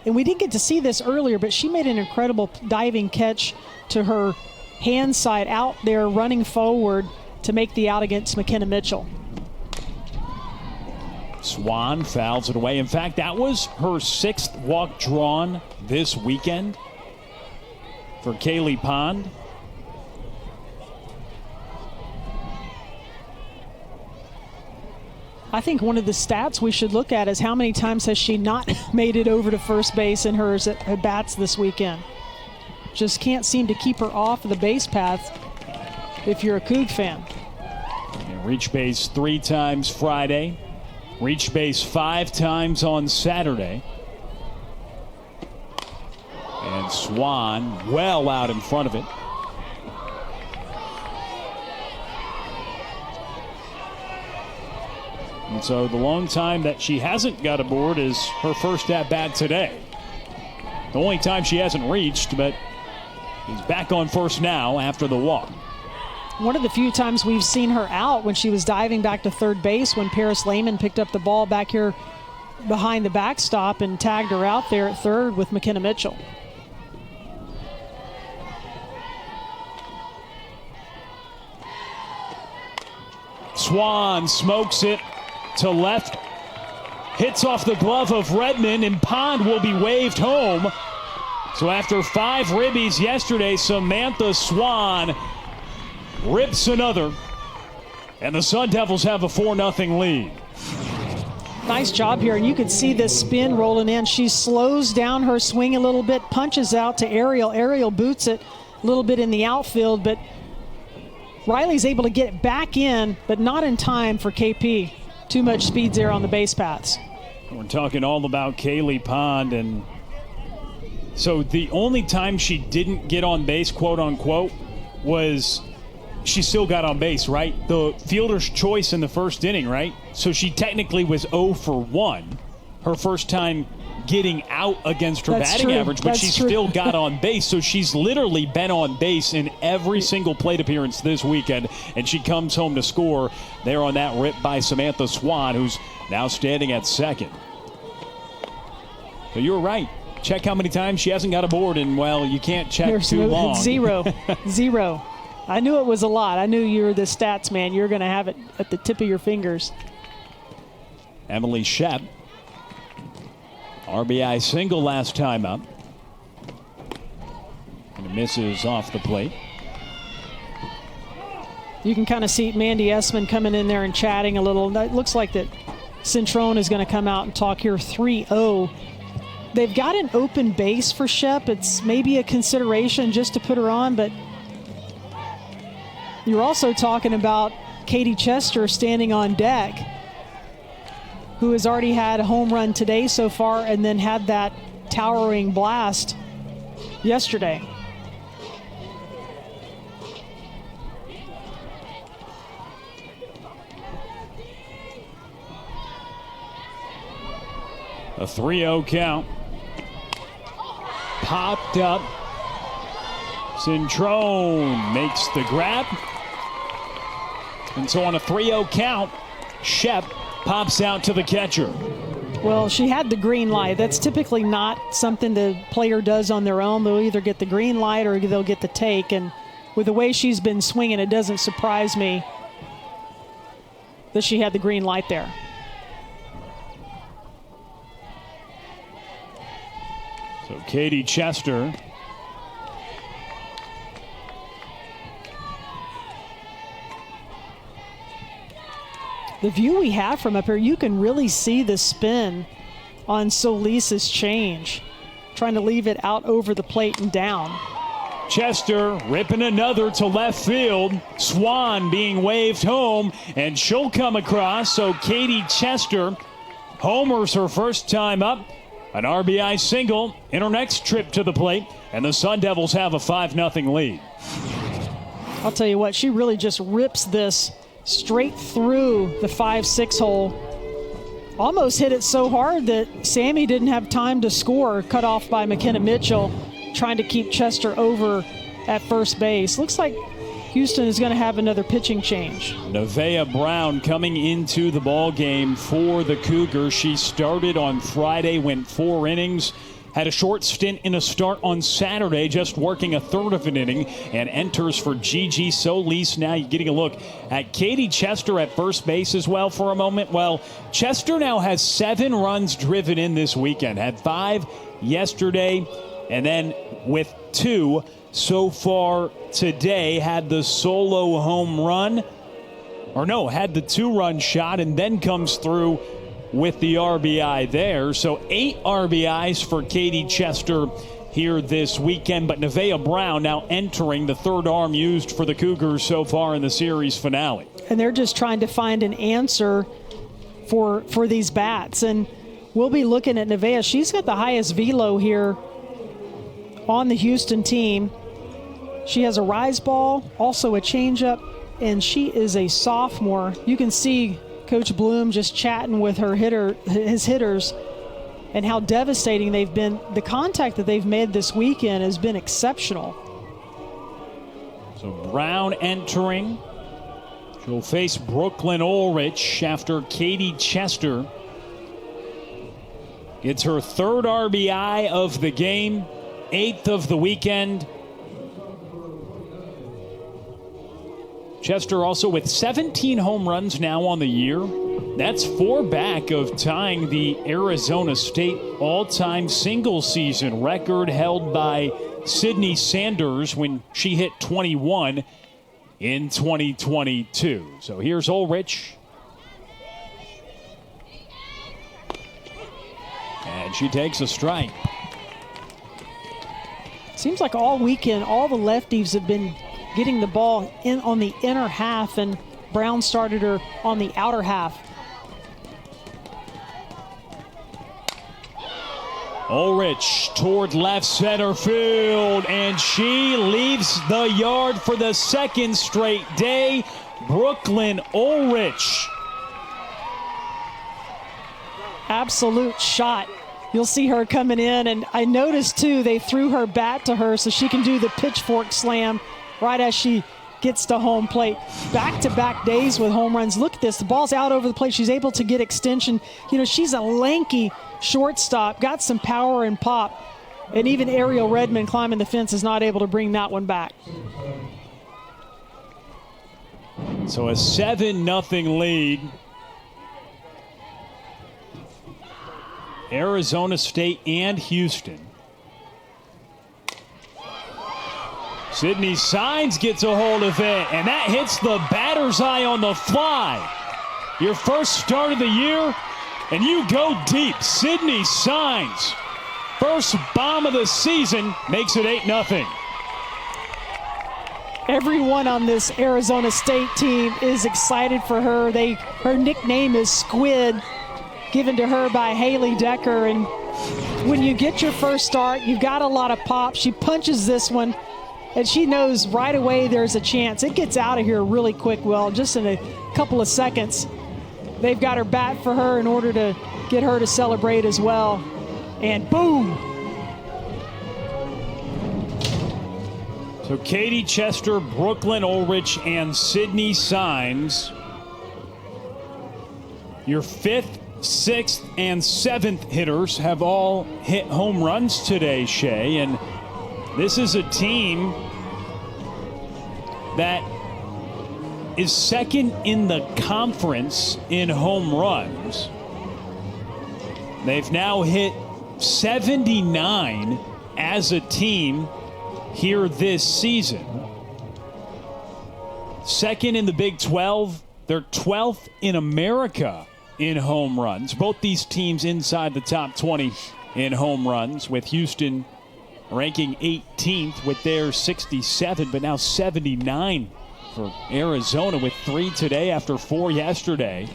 And we didn't get to see this earlier, but she made an incredible diving catch to her hand side out there, running forward, to make the out against McKenna Mitchell. Swan fouls it away. In fact, that was her 6th walk drawn this weekend for Kaylee Pond. I think one of the stats we should look at is how many times has she not made it over to first base in her at-bats this weekend. Just can't seem to keep her off of the base path if you're a Coug fan. And reached base 3 times Friday. Reached base 5 times on Saturday. And Swan well out in front of it. And so the long time that she hasn't got aboard is her first at-bat today. The only time she hasn't reached, but she's back on first now after the walk. One of the few times we've seen her out when she was diving back to third base when Paris Lehman picked up the ball back here behind the backstop and tagged her out there at third with McKenna Mitchell. Swan smokes it to left, hits off the glove of Redmond, and Pond will be waved home. So after 5 ribbies yesterday, Samantha Swan rips another, and the Sun Devils have a 4-0 lead. Nice job here, and you can see this spin rolling in. She slows down her swing a little bit, punches out to Ariel. Ariel boots it a little bit in the outfield, but Riley's able to get it back in, but not in time for KP. Too much speed's there on the base paths. We're talking all about Kaylee Pond, and so the only time she didn't get on base, quote unquote, was she still got on base, right? The fielder's choice in the first inning, right? So she technically was 0 for 1 her first time getting out against her batting average, but she still got on base. So she's literally been on base in every single plate appearance this weekend, and she comes home to score there on that rip by Samantha Swan, who's now standing at second. So you're right. Check how many times she hasn't got aboard, and, well, you can't check too long. 0. 0. I knew it was a lot. I knew you were the stats man. You're going to have it at the tip of your fingers. Emily Shep, RBI single last time up. And it misses off the plate. You can kind of see Mandy Essman coming in there and chatting a little. It looks like that Centrone is going to come out and talk here. 3-0. They've got an open base for Shep. It's maybe a consideration just to put her on, but you're also talking about Katie Chester standing on deck, who has already had a home run today so far and then had that towering blast yesterday. A 3-0 count. Popped up. Centrone makes the grab. And so on a 3-0 count, Shep pops out to the catcher. Well, she had the green light. That's typically not something the player does on their own. They'll either get the green light or they'll get the take. And with the way she's been swinging, it doesn't surprise me that she had the green light there. So Katie Chester the view we have from up here, you can really see the spin on Solis's change, trying to leave it out over the plate and down. Chester ripping another to left field. Swan being waved home, and she'll come across. So Katie Chester homers her first time up. An RBI single in her next trip to the plate, and the Sun Devils have a 5-0 lead. I'll tell you what, she really just rips this straight through the 5-6 hole. Almost hit it so hard that Sammy didn't have time to score, cut off by McKenna Mitchell, trying to keep Chester over at first base. Looks like Houston is going to have another pitching change. Nevaeh Brown coming into the ball game for the Cougars. She started on Friday, went 4 innings, had a short stint in a start on Saturday, just working a third of an inning, and enters for Gigi Solis. Now you're getting a look at Katie Chester at first base as well for a moment. Well, Chester now has 7 runs driven in this weekend, had 5 yesterday, and then with 2 so far today, had the solo home run, had the 2-run shot, and then comes through with the RBI there. So 8 RBIs for Katie Chester here this weekend. But Nevaeh Brown now entering, the third arm used for the Cougars so far in the series finale. And they're just trying to find an answer for these bats. And we'll be looking at Nevaeh. She's got the highest velo here on the Houston team. She has a rise ball, also a changeup, and she is a sophomore. You can see Coach Bloom just chatting with his hitters, and how devastating they've been. The contact that they've made this weekend has been exceptional. So Brown entering. She'll face Brooklyn Ulrich after Katie Chester gets her 3rd RBI of the game, 8th of the weekend. Chester also with 17 home runs now on the year. That's 4 back of tying the Arizona State all-time single-season record held by Sydney Sanders when she hit 21 in 2022. So here's Ulrich. And she takes a strike. Seems like all weekend, all the lefties have been getting the ball in on the inner half, and Brown started her on the outer half. Ulrich toward left center field, and she leaves the yard for the 2nd straight day. Brooklyn Ulrich. Absolute shot. You'll see her coming in, and I noticed too they threw her bat to her so she can do the pitchfork slam right as she gets to home plate. Back-to-back days with home runs. Look at this. The ball's out over the plate. She's able to get extension. She's a lanky shortstop, got some power and pop. And even Ariel Redmond climbing the fence is not able to bring that one back. So a 7-0 lead. Arizona State and Houston. Sydney Signs gets a hold of it, and that hits the batter's eye on the fly. Your first start of the year, and you go deep. Sydney Signs, first bomb of the season, makes it 8-0. Everyone on this Arizona State team is excited for her. Her nickname is Squid, given to her by Haley Decker. And when you get your first start, you've got a lot of pop. She punches this one, and she knows right away there's a chance. It gets out of here really quick, just in a couple of seconds. They've got her bat for her in order to get her to celebrate as well. And boom! So Katie Chester, Brooklyn Ulrich, and Sydney Signs. Your 5th, 6th, and 7th hitters have all hit home runs today, Shay. And this is a team that is 2nd in the conference in home runs. They've now hit 79 as a team here this season. 2nd in the Big 12. They're 12th in America in home runs. Both these teams inside the top 20 in home runs, with Houston ranking 18th with their 67, but now 79 for Arizona with 3 today after 4 yesterday.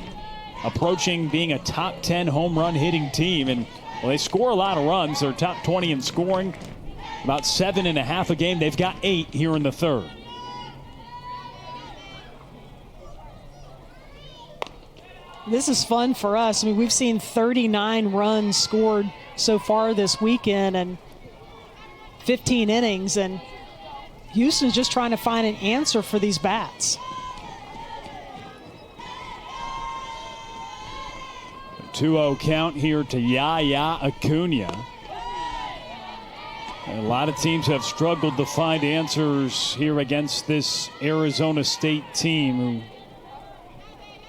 Approaching being a top 10 home run hitting team. And they score a lot of runs. They're top 20 in scoring, about 7.5 a game. They've got 8 here in the 3rd. This is fun for us. We've seen 39 runs scored so far this weekend and 15 innings, and Houston's just trying to find an answer for these bats. A 2-0 count here to Yaya Acuna. And a lot of teams have struggled to find answers here against this Arizona State team who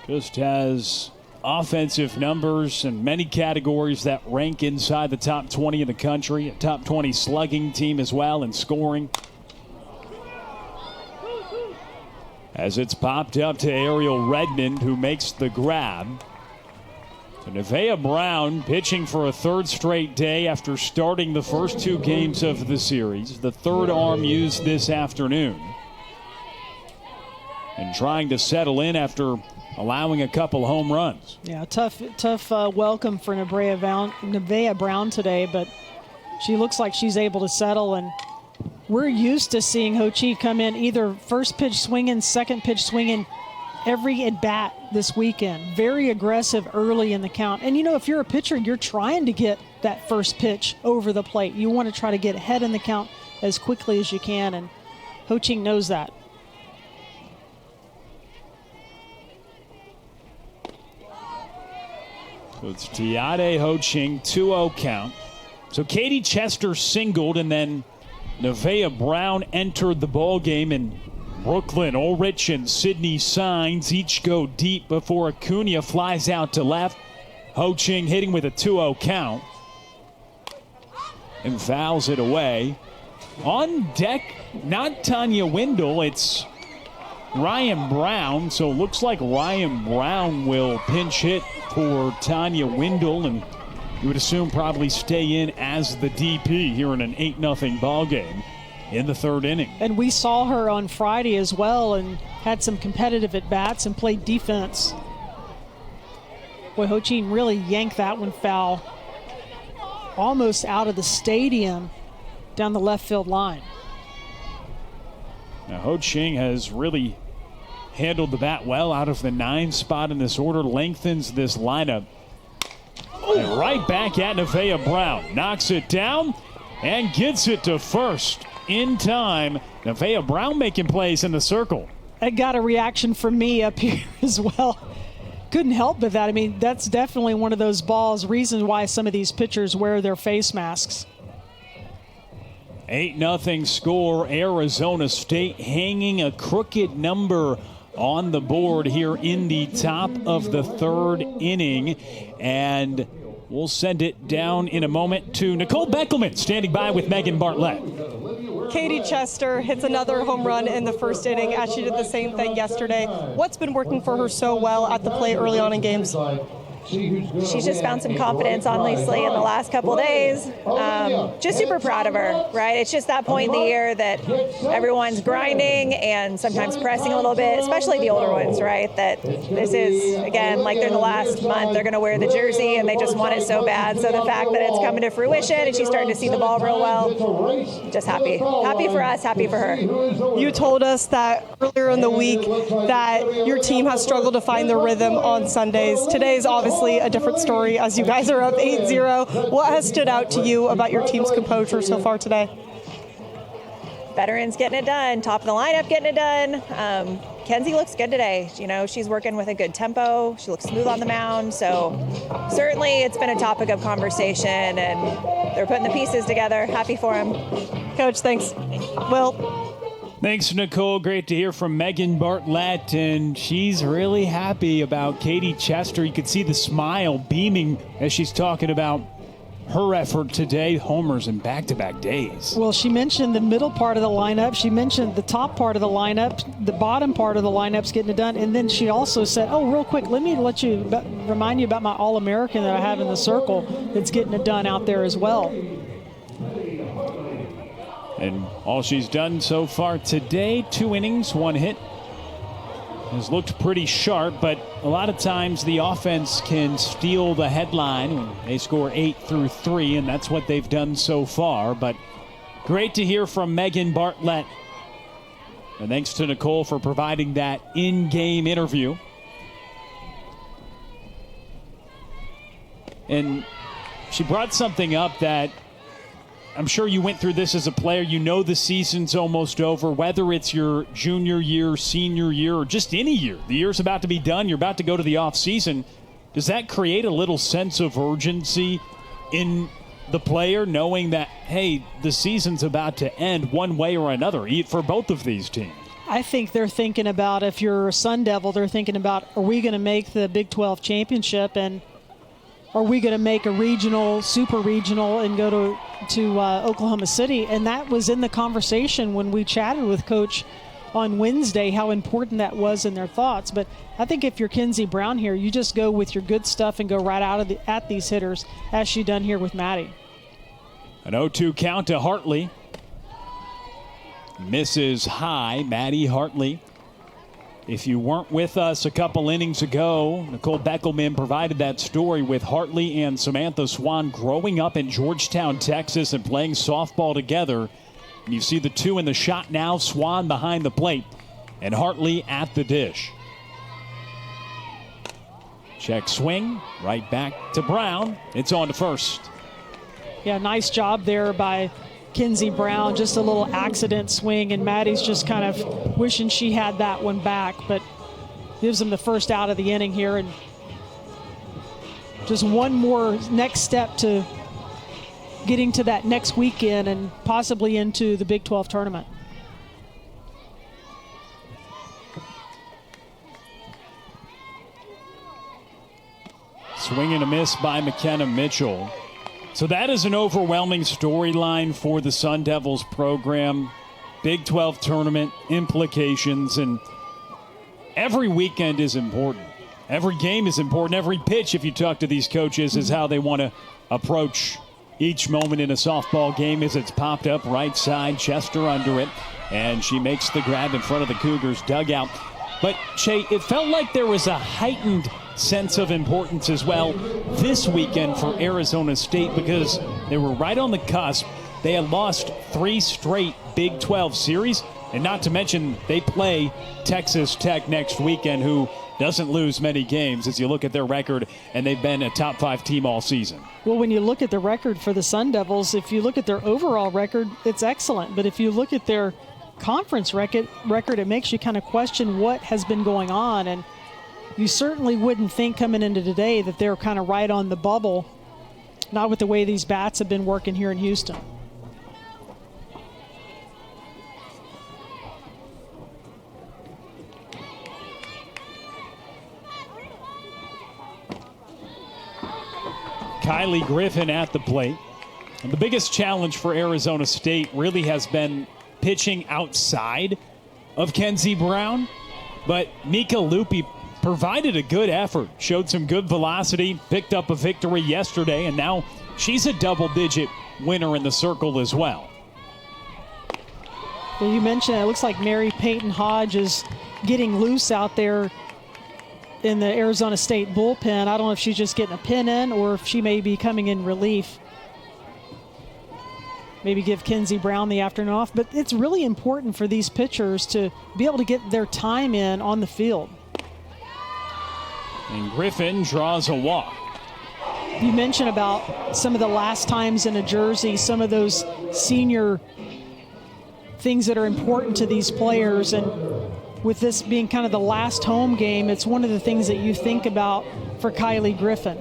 just has offensive numbers in many categories that rank inside the top 20 in the country. A top 20 slugging team as well in scoring. As it's popped up to Ariel Redmond, who makes the grab. So Nevaeh Brown pitching for a third straight day after starting the first two games of the series. The third arm used this afternoon. And trying to settle in after allowing a couple home runs. Yeah, tough welcome for Nevaeh Brown today, but she looks like she's able to settle, and we're used to seeing Ho-Chi come in either first pitch swinging, second pitch swinging every at bat this weekend. Very aggressive early in the count. And, you know, if you're a pitcher, you're trying to get that first pitch over the plate. You want to try to get ahead in the count as quickly as you can, and Ho-Chi knows that. So it's Tiade Ho-Ching, 2-0 count. So Katie Chester singled, and then Nevaeh Brown entered the ball game, and Brooklyn Ulrich and Sydney Signs each go deep before Acuna flies out to left. Ho-Ching hitting with a 2-0 count and fouls it away. On deck, not Tanya Wendell, it's Ryan Brown. So it looks like Ryan Brown will pinch hit for Tanya Wendell, and you would assume probably stay in as the DP here in an 8-0 ball game in the third inning. And we saw her on Friday as well and had some competitive at-bats and played defense. Boy, Ho-Chi really yanked that one foul almost out of the stadium down the left field line. Now Ho-Ching has really handled the bat well out of the 9 spot in this order, lengthens this lineup. And right back at Nevaeh Brown. Knocks it down and gets it to first in time. Nevaeh Brown making plays in the circle. I got a reaction from me up here as well. Couldn't help but that. I mean, that's definitely one of those balls, reasons why some of these pitchers wear their face masks. 8-0 score. Arizona State hanging a crooked number on the board here in the top of the third inning. And we'll send it down in a moment to Nicole Beckelman, standing by with Megan Bartlett. Katie Chester hits another home run in the first inning, as she did the same thing yesterday. What's been working for her so well at the plate early on in games? She's just found some confidence, honestly, in the last couple of days. Just super proud of her, right? It's just that point in the year that everyone's grinding and sometimes pressing a little bit, especially the older ones, right? That this is, again, like they're the last month, they're going to wear the jersey and they just want it so bad. So the fact that it's coming to fruition and she's starting to see the ball real well, just happy. Happy for us, happy for her. You told us that earlier in the week that your team has struggled to find their rhythm on Sundays. Today's obviously a different story as you guys are up 8-0. What has stood out to you about your team's composure so far today? Veterans getting it done, top of the lineup getting it done. Kenzie looks good today. You know, she's working with a good tempo. She looks smooth on the mound. So certainly it's been a topic of conversation, and they're putting the pieces together. Happy for them. Coach, thanks. Will. Thanks, Nicole. Great to hear from Megan Bartlett, and she's really happy about Katie Chester. You could see the smile beaming as she's talking about her effort today, homers in back-to-back days. Well, she mentioned the middle part of the lineup. She mentioned the top part of the lineup. The bottom part of the lineup's getting it done. And then she also said, oh, real quick, let me remind you about my All-American that I have in the circle that's getting it done out there as well. And all she's done so far today, 2 innings, 1 hit, has looked pretty sharp, but a lot of times the offense can steal the headline when they score 8 through 3, and that's what they've done so far. But great to hear from Megan Bartlett. And thanks to Nicole for providing that in-game interview. And she brought something up that I'm sure you went through this as a player. You know the season's almost over, whether it's your junior year, senior year, or just any year. The year's about to be done. You're about to go to the off season. Does that create a little sense of urgency in the player knowing that, hey, the season's about to end one way or another for both of these teams? I think they're thinking about, if you're a Sun Devil, they're thinking about, are we going to make the Big 12 championship, and are we going to make a regional, super regional, and go to Oklahoma City? And that was in the conversation when we chatted with Coach on Wednesday, how important that was in their thoughts. But I think if you're Kenzie Brown here, you just go with your good stuff and go right at these hitters, as she done here with Maddie. An 0-2 count to Hartley. Misses high, Maddie Hartley. If you weren't with us a couple innings ago, Nicole Beckelman provided that story with Hartley and Samantha Swan growing up in Georgetown, Texas, and playing softball together. And you see the two in the shot now, Swan behind the plate and Hartley at the dish. Check swing, right back to Brown. It's on to first. Yeah, nice job there by Kenzie Brown. Just a little accident swing, and Maddie's just kind of wishing she had that one back, but gives them the first out of the inning here, and just one more next step to getting to that next weekend and possibly into the Big 12 tournament. Swing and a miss by McKenna Mitchell. So that is an overwhelming storyline for the Sun Devils program. Big 12 tournament implications, and every weekend is important. Every game is important. Every pitch, if you talk to these coaches, is how they want to approach each moment in a softball game. As it's popped up right side, Chester under it, and she makes the grab in front of the Cougars dugout. But, Shay, it felt like there was a heightened sense of importance as well this weekend for Arizona State, because they were right on the cusp. They had lost 3 straight Big 12 series, and not to mention they play Texas Tech next weekend, who doesn't lose many games as you look at their record, and they've been a top 5 team all season. Well, when you look at the record for the Sun Devils, if you look at their overall record, it's excellent. But if you look at their conference record, it makes you kind of question what has been going on. And you certainly wouldn't think coming into today that they're kind of right on the bubble, not with the way these bats have been working here in Houston. Kylie Griffin at the plate. And the biggest challenge for Arizona State really has been pitching outside of Kenzie Brown. But Mika Lupi provided a good effort, showed some good velocity, picked up a victory yesterday, and now she's a double-digit winner in the circle as well. Well, you mentioned it looks like Mary Peyton Hodge is getting loose out there in the Arizona State bullpen. I don't know if she's just getting a pin in or if she may be coming in relief. Maybe give Kenzie Brown the afternoon off. But it's really important for these pitchers to be able to get their time in on the field. And Griffin draws a walk. You mentioned about some of the last times in a jersey, some of those senior things that are important to these players. And with this being kind of the last home game, it's one of the things that you think about for Kylie Griffin.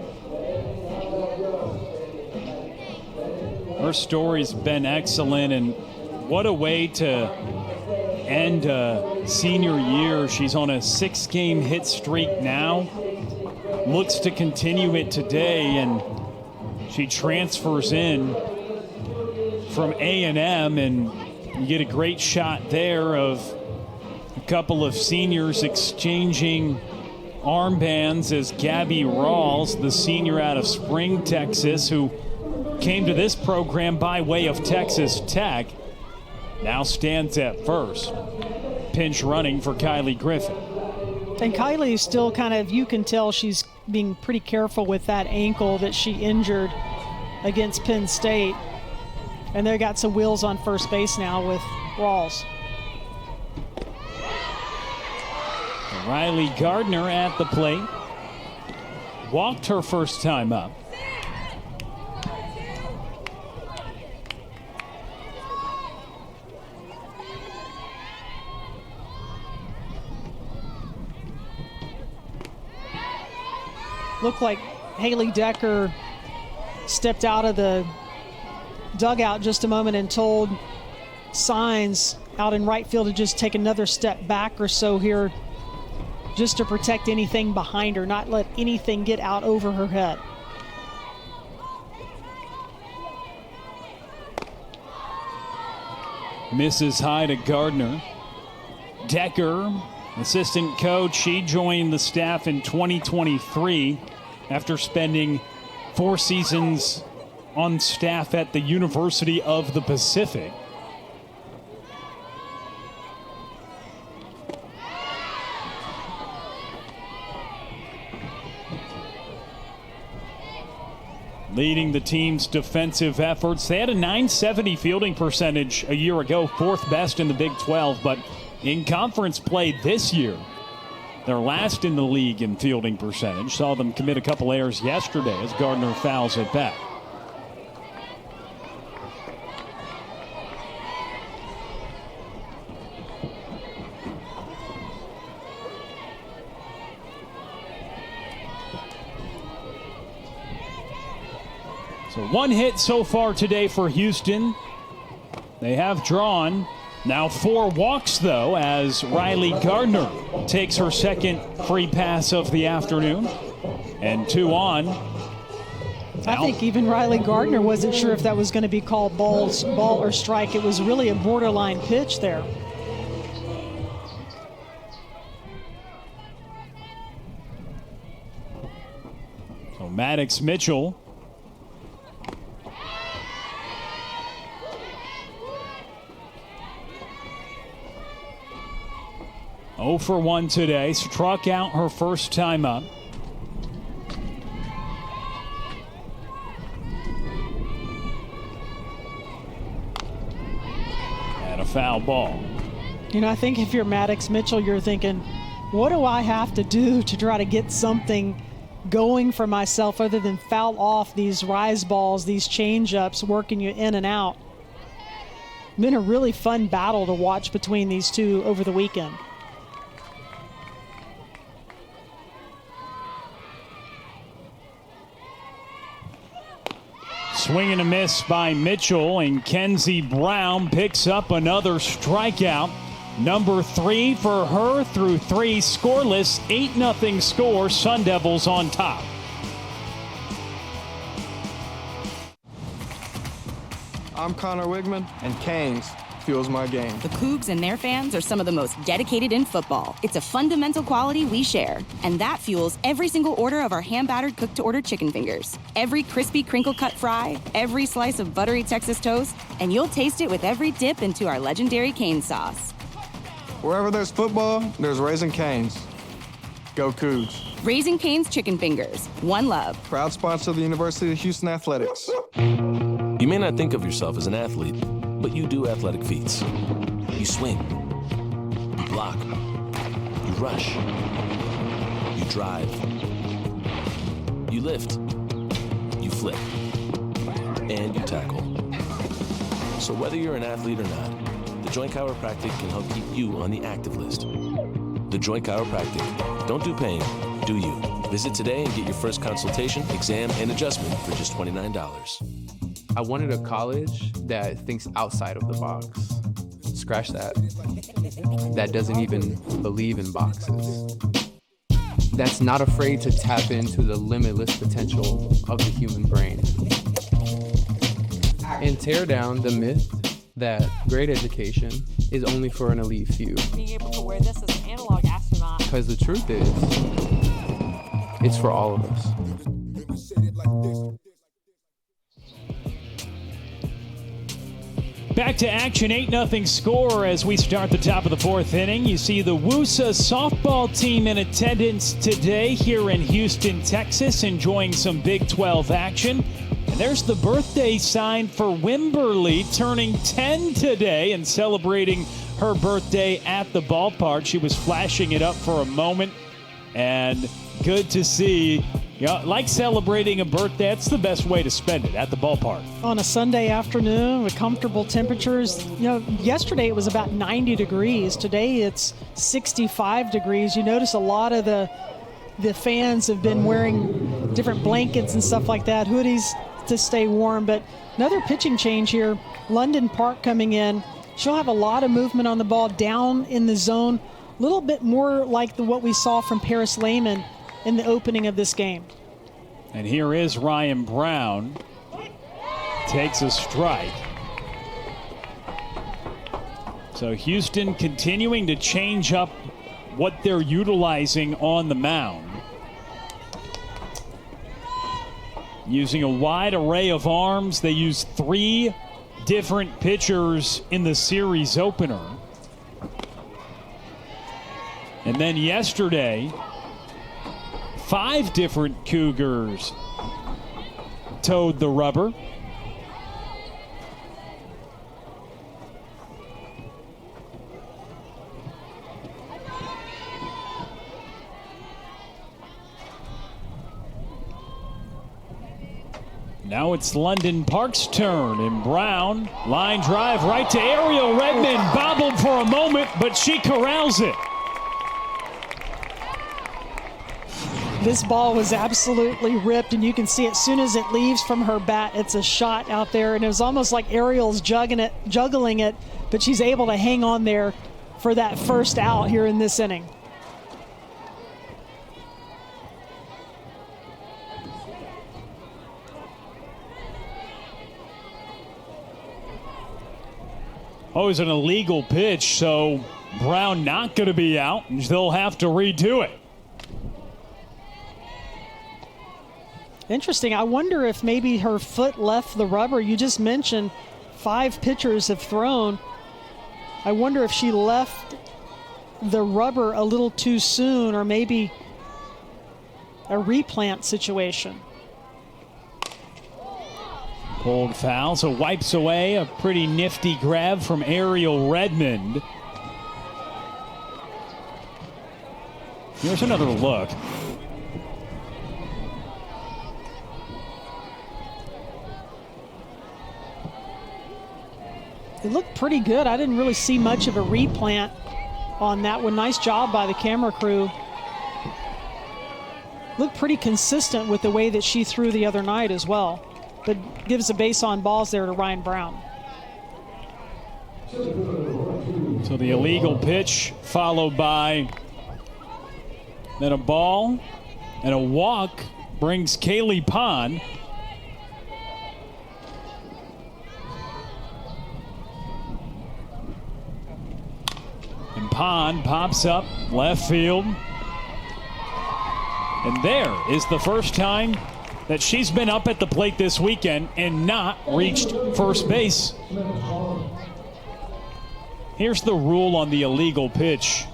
Her story's been excellent, and what a way to end a senior year. She's on a 6-game hit streak now. Looks to continue it today, and she transfers in from A&M, and you get a great shot there of a couple of seniors exchanging armbands as Gabby Rawls, the senior out of Spring, Texas, who came to this program by way of Texas Tech, now stands at first. Pinch running for Kylie Griffin. And Kylie is still kind of, you can tell she's being pretty careful with that ankle that she injured against Penn State. And they got some wheels on first base now with Rawls. Riley Gardner at the plate. Walked her first time up. Looked like Haley Decker stepped out of the dugout just a moment and told Signs out in right field to just take another step back or so here just to protect anything behind her, not let anything get out over her head. Misses high to Gardner. Decker, assistant coach, she joined the staff in 2023 after spending 4 seasons on staff at the University of the Pacific. Leading the team's defensive efforts. They had a .970 fielding percentage a year ago, 4th best in the Big 12, but in conference play this year, they're last in the league in fielding percentage. Saw them commit a couple errors yesterday as Gardner fouls it back. So 1 hit so far today for Houston. They have drawn now 4 walks, though, as Riley Gardner takes her second free pass of the afternoon. And 2 on. I think even Riley Gardner wasn't sure if that was going to be called ball or strike. It was really a borderline pitch there. So Maddox Mitchell. Oh for 1 today. Struck out her first time up. And a foul ball. You know, I think if you're Maddox Mitchell, you're thinking, what do I have to do to try to get something going for myself other than foul off these rise balls, these change-ups, working you in and out? Been a really fun battle to watch between these two over the weekend. Swing and a miss by Mitchell, and Kenzie Brown picks up another strikeout. Number 3 for her through 3 scoreless. 8-0 score. Sun Devils on top. I'm Connor Wigman, and Canes fuels my game. The Cougs and their fans are some of the most dedicated in football. It's a fundamental quality we share, and that fuels every single order of our hand-battered cooked-to-order chicken fingers. Every crispy crinkle-cut fry, every slice of buttery Texas toast, and you'll taste it with every dip into our legendary cane sauce. Wherever there's football, there's Raising Canes. Go Cougs. Raising Cane's Chicken Fingers. One love. Proud sponsor of the University of Houston Athletics. You may not think of yourself as an athlete, but you do athletic feats. You swing, you block, you rush, you drive, you lift, you flip, and you tackle. So whether you're an athlete or not, The Joint Chiropractic can help keep you on the active list. The Joint Chiropractic. Don't do pain, do you. Visit today and get your first consultation, exam, and adjustment for just $29. I wanted a college that thinks outside of the box. Scratch that. That doesn't even believe in boxes. That's not afraid to tap into the limitless potential of the human brain. And tear down the myth that great education is only for an elite few. Being able to wear this as an analog astronaut. Because the truth is, it's for all of us. Back to action, 8-0 score as we start the top of the fourth inning. You see the Woosa softball team in attendance today here in Houston, Texas, enjoying some Big 12 action. And there's the birthday sign for Wimberly, turning 10 today and celebrating her birthday at the ballpark. She was flashing it up for a moment, and good to see. You know, like celebrating a birthday, that's the best way to spend it, at the ballpark. On a Sunday afternoon with comfortable temperatures. You know, yesterday it was about 90 degrees. Today it's 65 degrees. You notice a lot of the fans have been wearing different blankets and stuff like that, hoodies to stay warm. But Another pitching change here. London Park coming in. She'll have a lot of movement on the ball down in the zone. A little bit more like what we saw from Paris Lehman in the opening of this game. And here is Ryan Brown. Takes a strike. So Houston continuing to change up what they're utilizing on the mound. Using a wide array of arms. They use 3 different pitchers in the series opener. And then yesterday, 5 different Cougars towed the rubber. Now it's London Park's turn, and Brown, line drive right to Ariel Redmond, bobbled for a moment, but she corrals it. This ball was absolutely ripped, and you can see as soon as it leaves from her bat, it's a shot out there, and it was almost like Ariel's juggling it, but she's able to hang on there for that first out here in this inning. Oh, it's an illegal pitch, so Brown not going to be out, and they'll have to redo it. Interesting. I wonder if maybe her foot left the rubber. You just mentioned 5 pitchers have thrown. I wonder if she left the rubber a little too soon, or maybe a replant situation. Pulled foul, so wipes away a pretty nifty grab from Ariel Redmond. Here's another look. It looked pretty good. I didn't really see much of a replant on that one. Nice job by the camera crew. Looked pretty consistent with the way that she threw the other night as well. But gives a base on balls there to Ryan Brown. So the illegal pitch followed by then a ball and a walk brings Kaylee Pond. And Pond pops up left field. And there is the first time that she's been up at the plate this weekend and not reached first base. Here's the rule on the illegal pitch.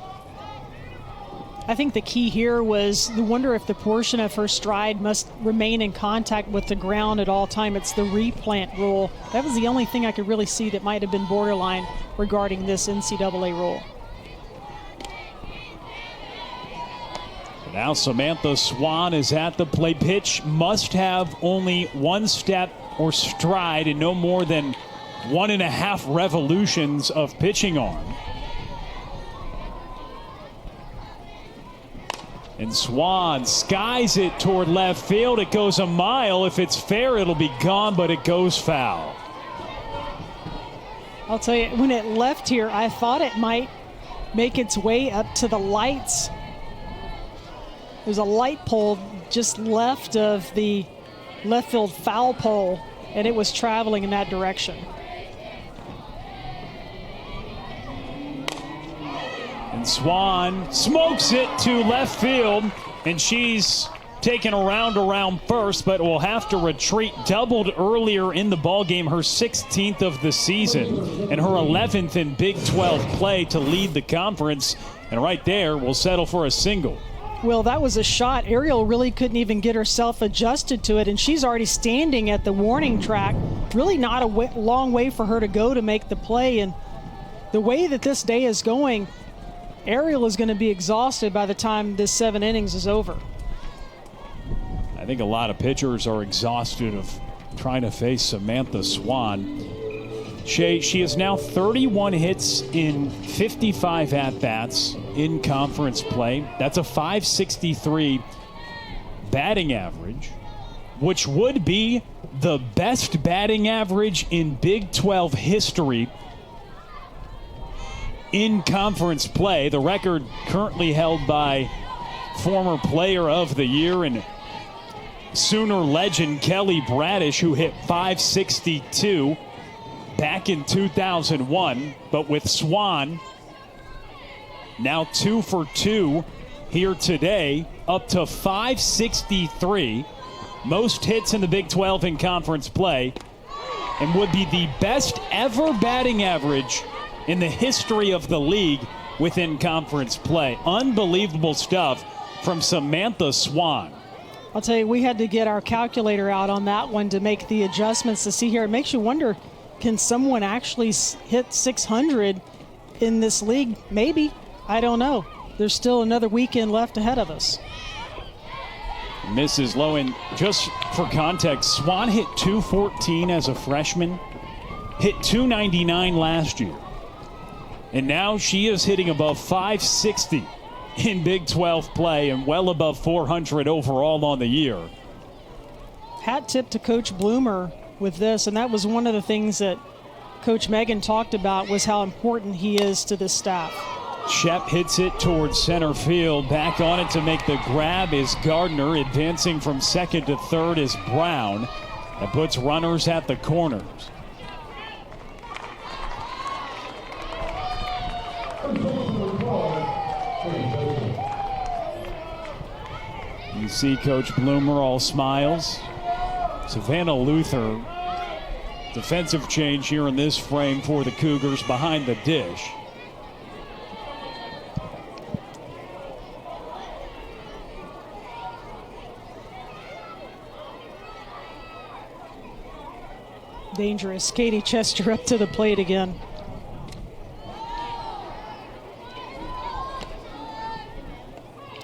I think the key here was the wonder if the portion of her stride must remain in contact with the ground at all time. It's the replant rule. That was the only thing I could really see that might have been borderline regarding this NCAA rule. Now Samantha Swan is at the plate. Pitch must have only 1 step or stride and no more than 1.5 revolutions of pitching arm. And Swan skies it toward left field. It goes a mile. If it's fair, it'll be gone, but it goes foul. I'll tell you, when it left here, I thought it might make its way up to the lights. There's a light pole just left of the left field foul pole, and it was traveling in that direction. And Swan smokes it to left field, and she's taken around first, but will have to retreat. Doubled earlier in the ballgame, her 16th of the season, and her 11th in Big 12 play to lead the conference. And right there, will settle for a single. Well, that was a shot. Ariel really couldn't even get herself adjusted to it, and she's already standing at the warning track. Really not a long way for her to go to make the play. And the way that this day is going, Ariel is going to be exhausted by the time this 7 innings is over. I think a lot of pitchers are exhausted of trying to face Samantha Swan. She has now 31 hits in 55 at-bats in conference play. That's a .563 batting average, which would be the best batting average in Big 12 history in conference play. The record currently held by former player of the year and Sooner legend Kelly Bradish, who hit .562 back in 2001. But with Swan now 2 for 2 here today, up to .563. Most hits in the Big 12 in conference play, and would be the best ever batting average in the history of the league within conference play. Unbelievable stuff from Samantha Swan. I'll tell you, we had to get our calculator out on that one to make the adjustments to see here. It makes you wonder, can someone actually hit 600 in this league? Maybe. I don't know. There's still another weekend left ahead of us. Mrs. Lowen, just for context, Swan hit .214 as a freshman, hit .299 last year, and now she is hitting above .560 in Big 12 play and well above .400 overall on the year. Hat tip to Coach Bloomer with this, and that was one of the things that Coach Megan talked about, was how important he is to this staff. Shep hits it towards center field. Back on it to make the grab is Gardner. Advancing from second to third is Brown. That puts runners at the corners. You see Coach Bloomer all smiles. Savannah Luther, defensive change here in this frame for the Cougars behind the dish. Dangerous. Katie Chester up to the plate again.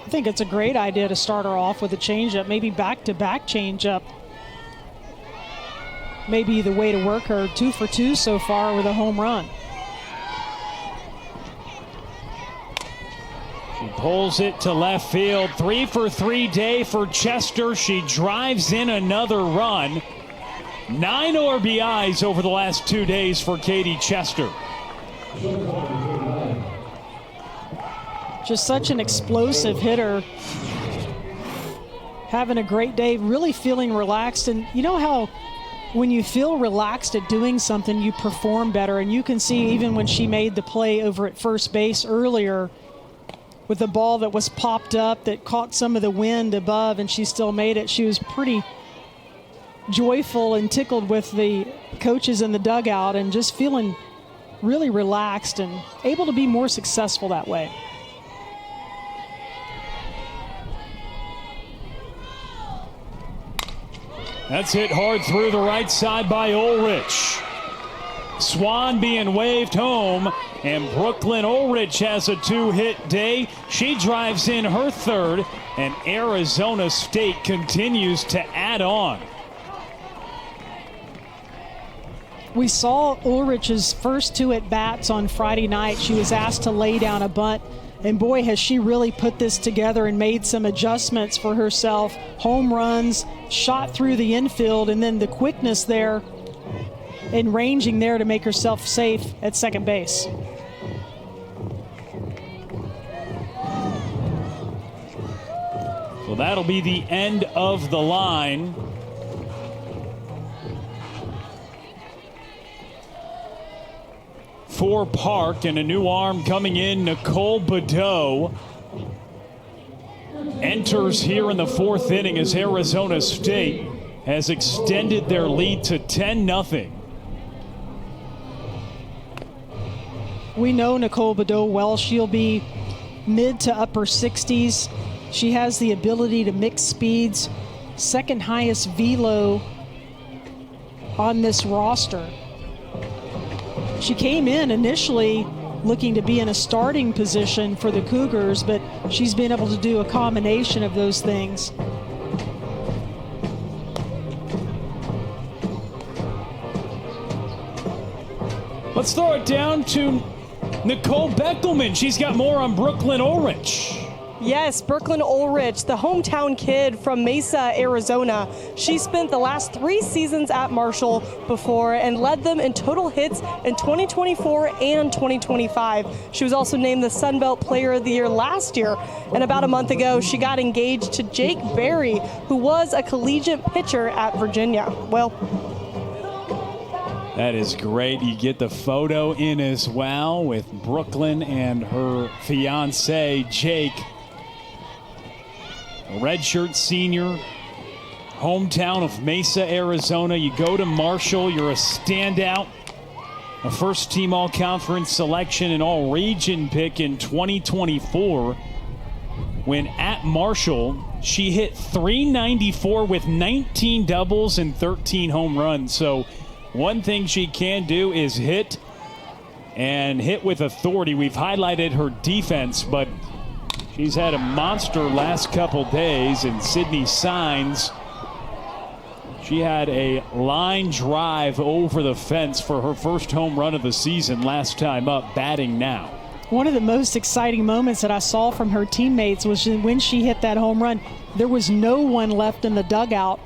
I think it's a great idea to start her off with a changeup, maybe back-to-back changeup. Maybe the way to work her. 2 for 2 so far with a home run. She pulls it to left field. 3 for 3 day for Chester. She drives in another run. 9 RBIs over the last 2 days for Katie Chester. Just such an explosive hitter. Having a great day, really feeling relaxed. And you know how when you feel relaxed at doing something, you perform better. And you can see even when she made the play over at first base earlier with the ball that was popped up that caught some of the wind above and she still made it. She was pretty joyful and tickled with the coaches in the dugout and just feeling really relaxed and able to be more successful that way. That's hit hard through the right side by Ulrich. Swan being waved home, and Brooklyn Ulrich has a 2-hit day. She drives in her third, and Arizona State continues to add on. We saw Ulrich's first 2 at-bats on Friday night. She was asked to lay down a bunt, and boy, has she really put this together and made some adjustments for herself. Home runs, shot through the infield, and then the quickness there and ranging there to make herself safe at second base. So that'll be the end of the line. For Park, and a new arm coming in, Nicole Badeau enters here in the 4th inning as Arizona State has extended their lead to 10-0. We know Nicole Badeau well. She'll be mid to upper 60s. She has the ability to mix speeds, second highest velo on this roster. She came in initially looking to be in a starting position for the Cougars, but she's been able to do a combination of those things. Let's throw it down to Nicole Beckelman. She's got more on Brooklyn Ulrich. Yes, Brooklyn Ulrich, the hometown kid from Mesa, Arizona. She spent the last 3 seasons at Marshall before and led them in total hits in 2024 and 2025. She was also named the Sun Belt Player of the Year last year. And about a month ago, she got engaged to Jake Berry, who was a collegiate pitcher at Virginia. Well, that is great. You get the photo in as well with Brooklyn and her fiance, Jake. A redshirt senior, hometown of Mesa, Arizona. You go to Marshall, you're a standout. A first-team all-conference selection and all-region pick in 2024. When at Marshall, she hit .394 with 19 doubles and 13 home runs. So one thing she can do is hit, and hit with authority. We've highlighted her defense, but she's had a monster last couple days. And Sydney Signs, she had a line drive over the fence for her first home run of the season last time up, batting now. One of the most exciting moments that I saw from her teammates was when she hit that home run. There was no one left in the dugout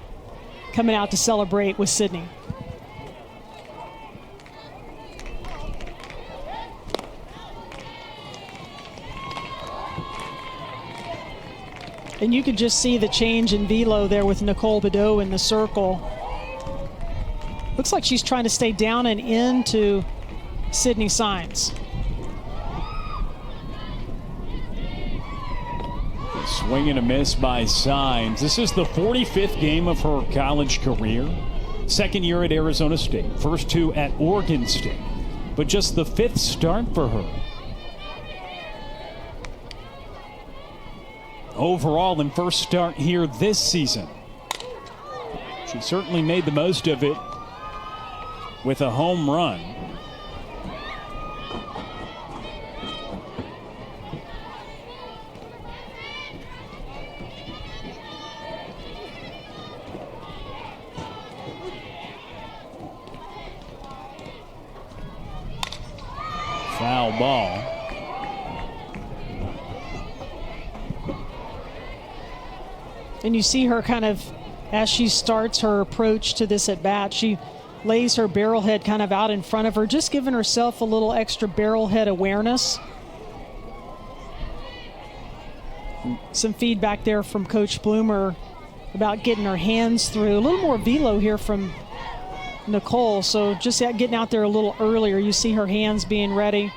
coming out to celebrate with Sydney. And you could just see the change in velo there with Nicole Bedeau in the circle. Looks like she's trying to stay down and into Sydney Signs. Swing and a miss by Signs. This is the 45th game of her college career. Second year at Arizona State. First 2 at Oregon State. But just the 5th start for her. Overall, in first start here this season. She certainly made the most of it with a home run. Foul ball. And you see her kind of, as she starts her approach to this at bat, she lays her barrel head kind of out in front of her, just giving herself a little extra barrel head awareness. Some feedback there from Coach Bloomer about getting her hands through. A little more velo here from Nicole, so just getting out there a little earlier. You see her hands being ready.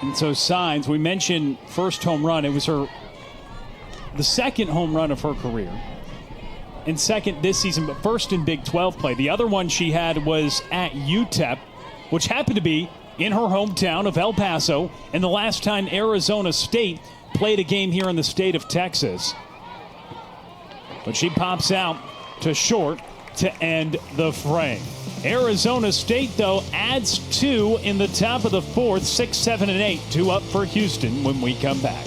And so Signs, we mentioned first home run. It was the second home run of her career. And second this season, but first in Big 12 play. The other one she had was at UTEP, which happened to be in her hometown of El Paso, and the last time Arizona State played a game here in the state of Texas. But she pops out to short to end the frame. Arizona State, though, adds 2 in the top of the 4th, 6, 7, and 8. 2 up for Houston when we come back.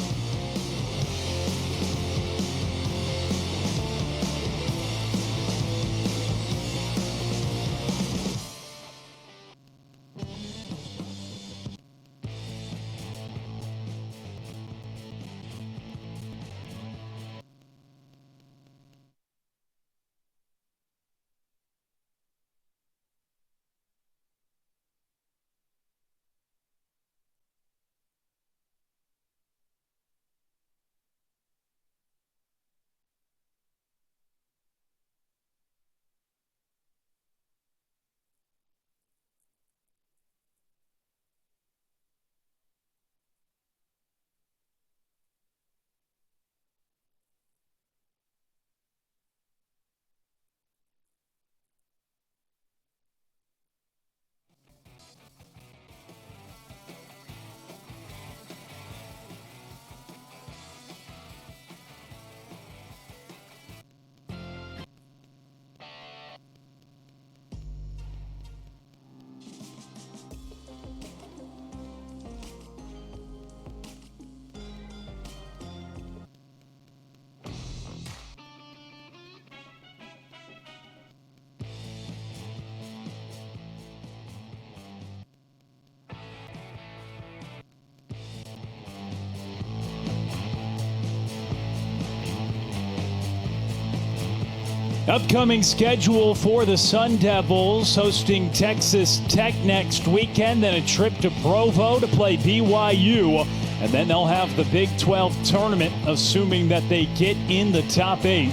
Upcoming schedule for the Sun Devils, hosting Texas Tech next weekend, then a trip to Provo to play BYU, and then they'll have the Big 12 tournament, assuming that they get in the top 8.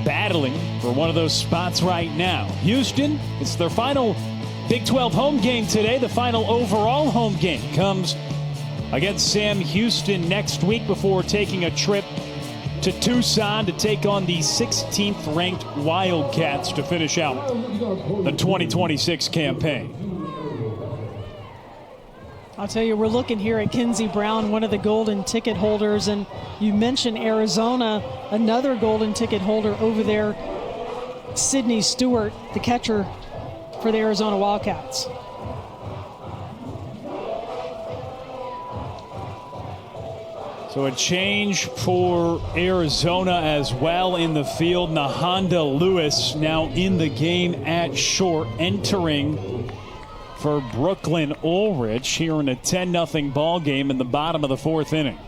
Battling for one of those spots right now. Houston, it's their final Big 12 home game today. The final overall home game comes against Sam Houston next week before taking a trip to Tucson to take on the 16th ranked Wildcats to finish out the 2026 campaign. I'll tell you, we're looking here at Kenzie Brown, one of the golden ticket holders, and you mentioned Arizona, another golden ticket holder over there, Sydney Stewart, the catcher for the Arizona Wildcats. So a change for Arizona as well in the field. Nahanda Lewis now in the game at short, entering for Brooklyn Ulrich here in a 10-0 ball game in the bottom of the 4th inning.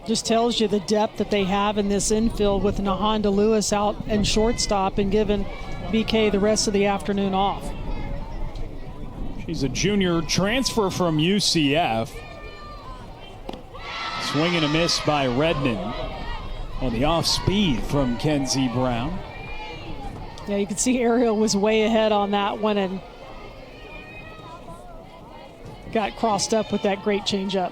Just tells you the depth that they have in this infield with Nahanda Lewis out and shortstop and giving BK the rest of the afternoon off. She's a junior transfer from UCF. Swing and a miss by Redmond on the off speed from Kenzie Brown. Yeah, you can see Ariel was way ahead on that one and got crossed up with that great changeup.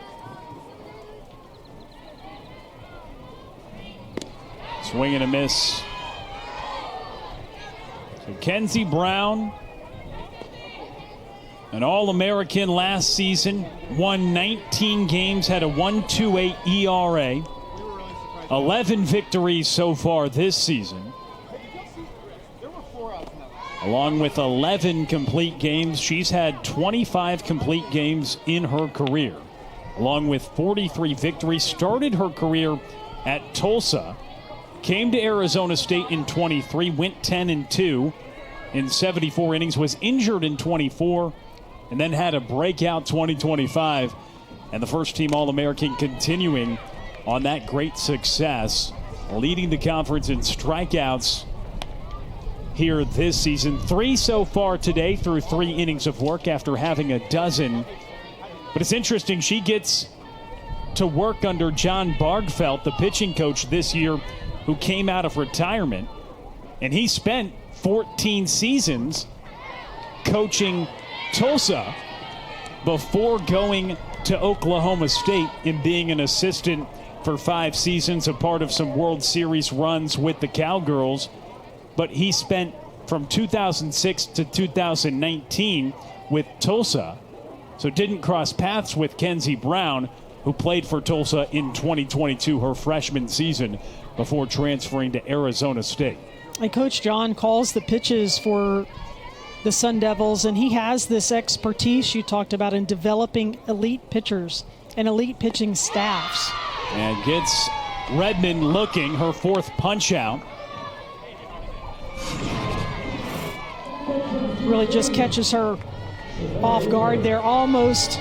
Swing and a miss. So Kenzie Brown, an All-American last season, won 19 games, had a 1.28 ERA, 11 victories so far this season. Along with 11 complete games, she's had 25 complete games in her career, along with 43 victories. Started her career at Tulsa. Came to Arizona State in 23, went 10-2 in 74 innings, was injured in 24, and then had a breakout 2025. And the first team All-American continuing on that great success, leading the conference in strikeouts here this season. 3 so far today through 3 innings of work after having a dozen. But it's interesting, she gets to work under John Bargfeld, the pitching coach this year, who came out of retirement, and he spent 14 seasons coaching Tulsa before going to Oklahoma State and being an assistant for 5 seasons, a part of some World Series runs with the Cowgirls. But he spent from 2006 to 2019 with Tulsa, so didn't cross paths with Kenzie Brown, who played for Tulsa in 2022, her freshman season, before transferring to Arizona State. And Coach John calls the pitches for the Sun Devils, and he has this expertise you talked about in developing elite pitchers and elite pitching staffs. And gets Redmond looking, her 4th punch out. Really just catches her off guard there, almost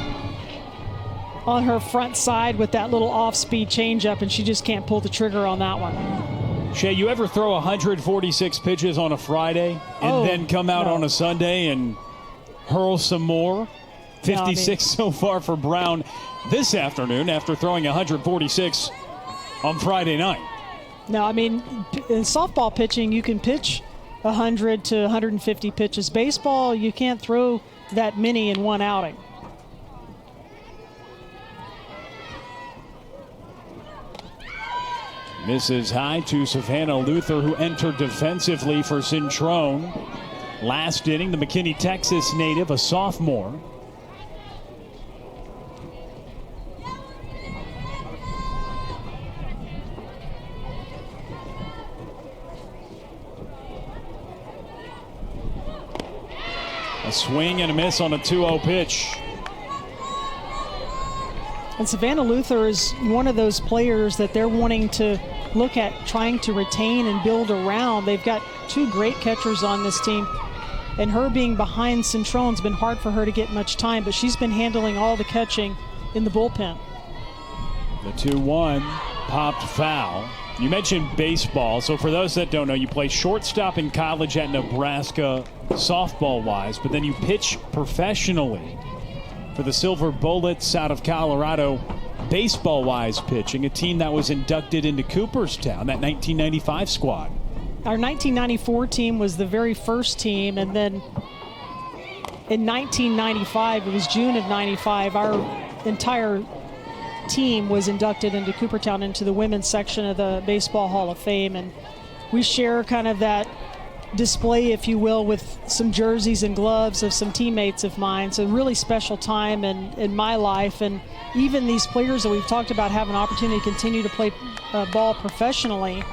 on her front side with that little off-speed changeup, and she just can't pull the trigger on that one. Shay, you ever throw 146 pitches on a Friday and then come out on a Sunday and hurl some more? 56 so far for Brown this afternoon after throwing 146 on Friday night. No, I mean, in softball pitching, you can pitch 100 to 150 pitches. Baseball, you can't throw that many in one outing. Misses high to Savannah Luther, who entered defensively for Cintrone. Last inning, the McKinney, Texas native, a sophomore. A swing and a miss on a 2-0 pitch. And Savannah Luther is one of those players that they're wanting to look at trying to retain and build around. They've got 2 great catchers on this team. and her being behind Centrone, it's been hard for her to get much time, but she's been handling all the catching in the bullpen. The 2-1 popped foul. You mentioned baseball, so for those that don't know, you play shortstop in college at Nebraska softball-wise, but then you pitch professionally for the Silver Bullets out of Colorado baseball-wise pitching, a team that was inducted into Cooperstown, that 1995 squad. Our 1994 team was the very first team, and then in 1995, it was June of 95, our entire team was inducted into Cooperstown, into the women's section of the Baseball Hall of Fame, and we share kind of that display, if you will, with some jerseys and gloves of some teammates of mine. So a really special time in my life, and even these players that we've talked about have an opportunity to continue to play ball professionally.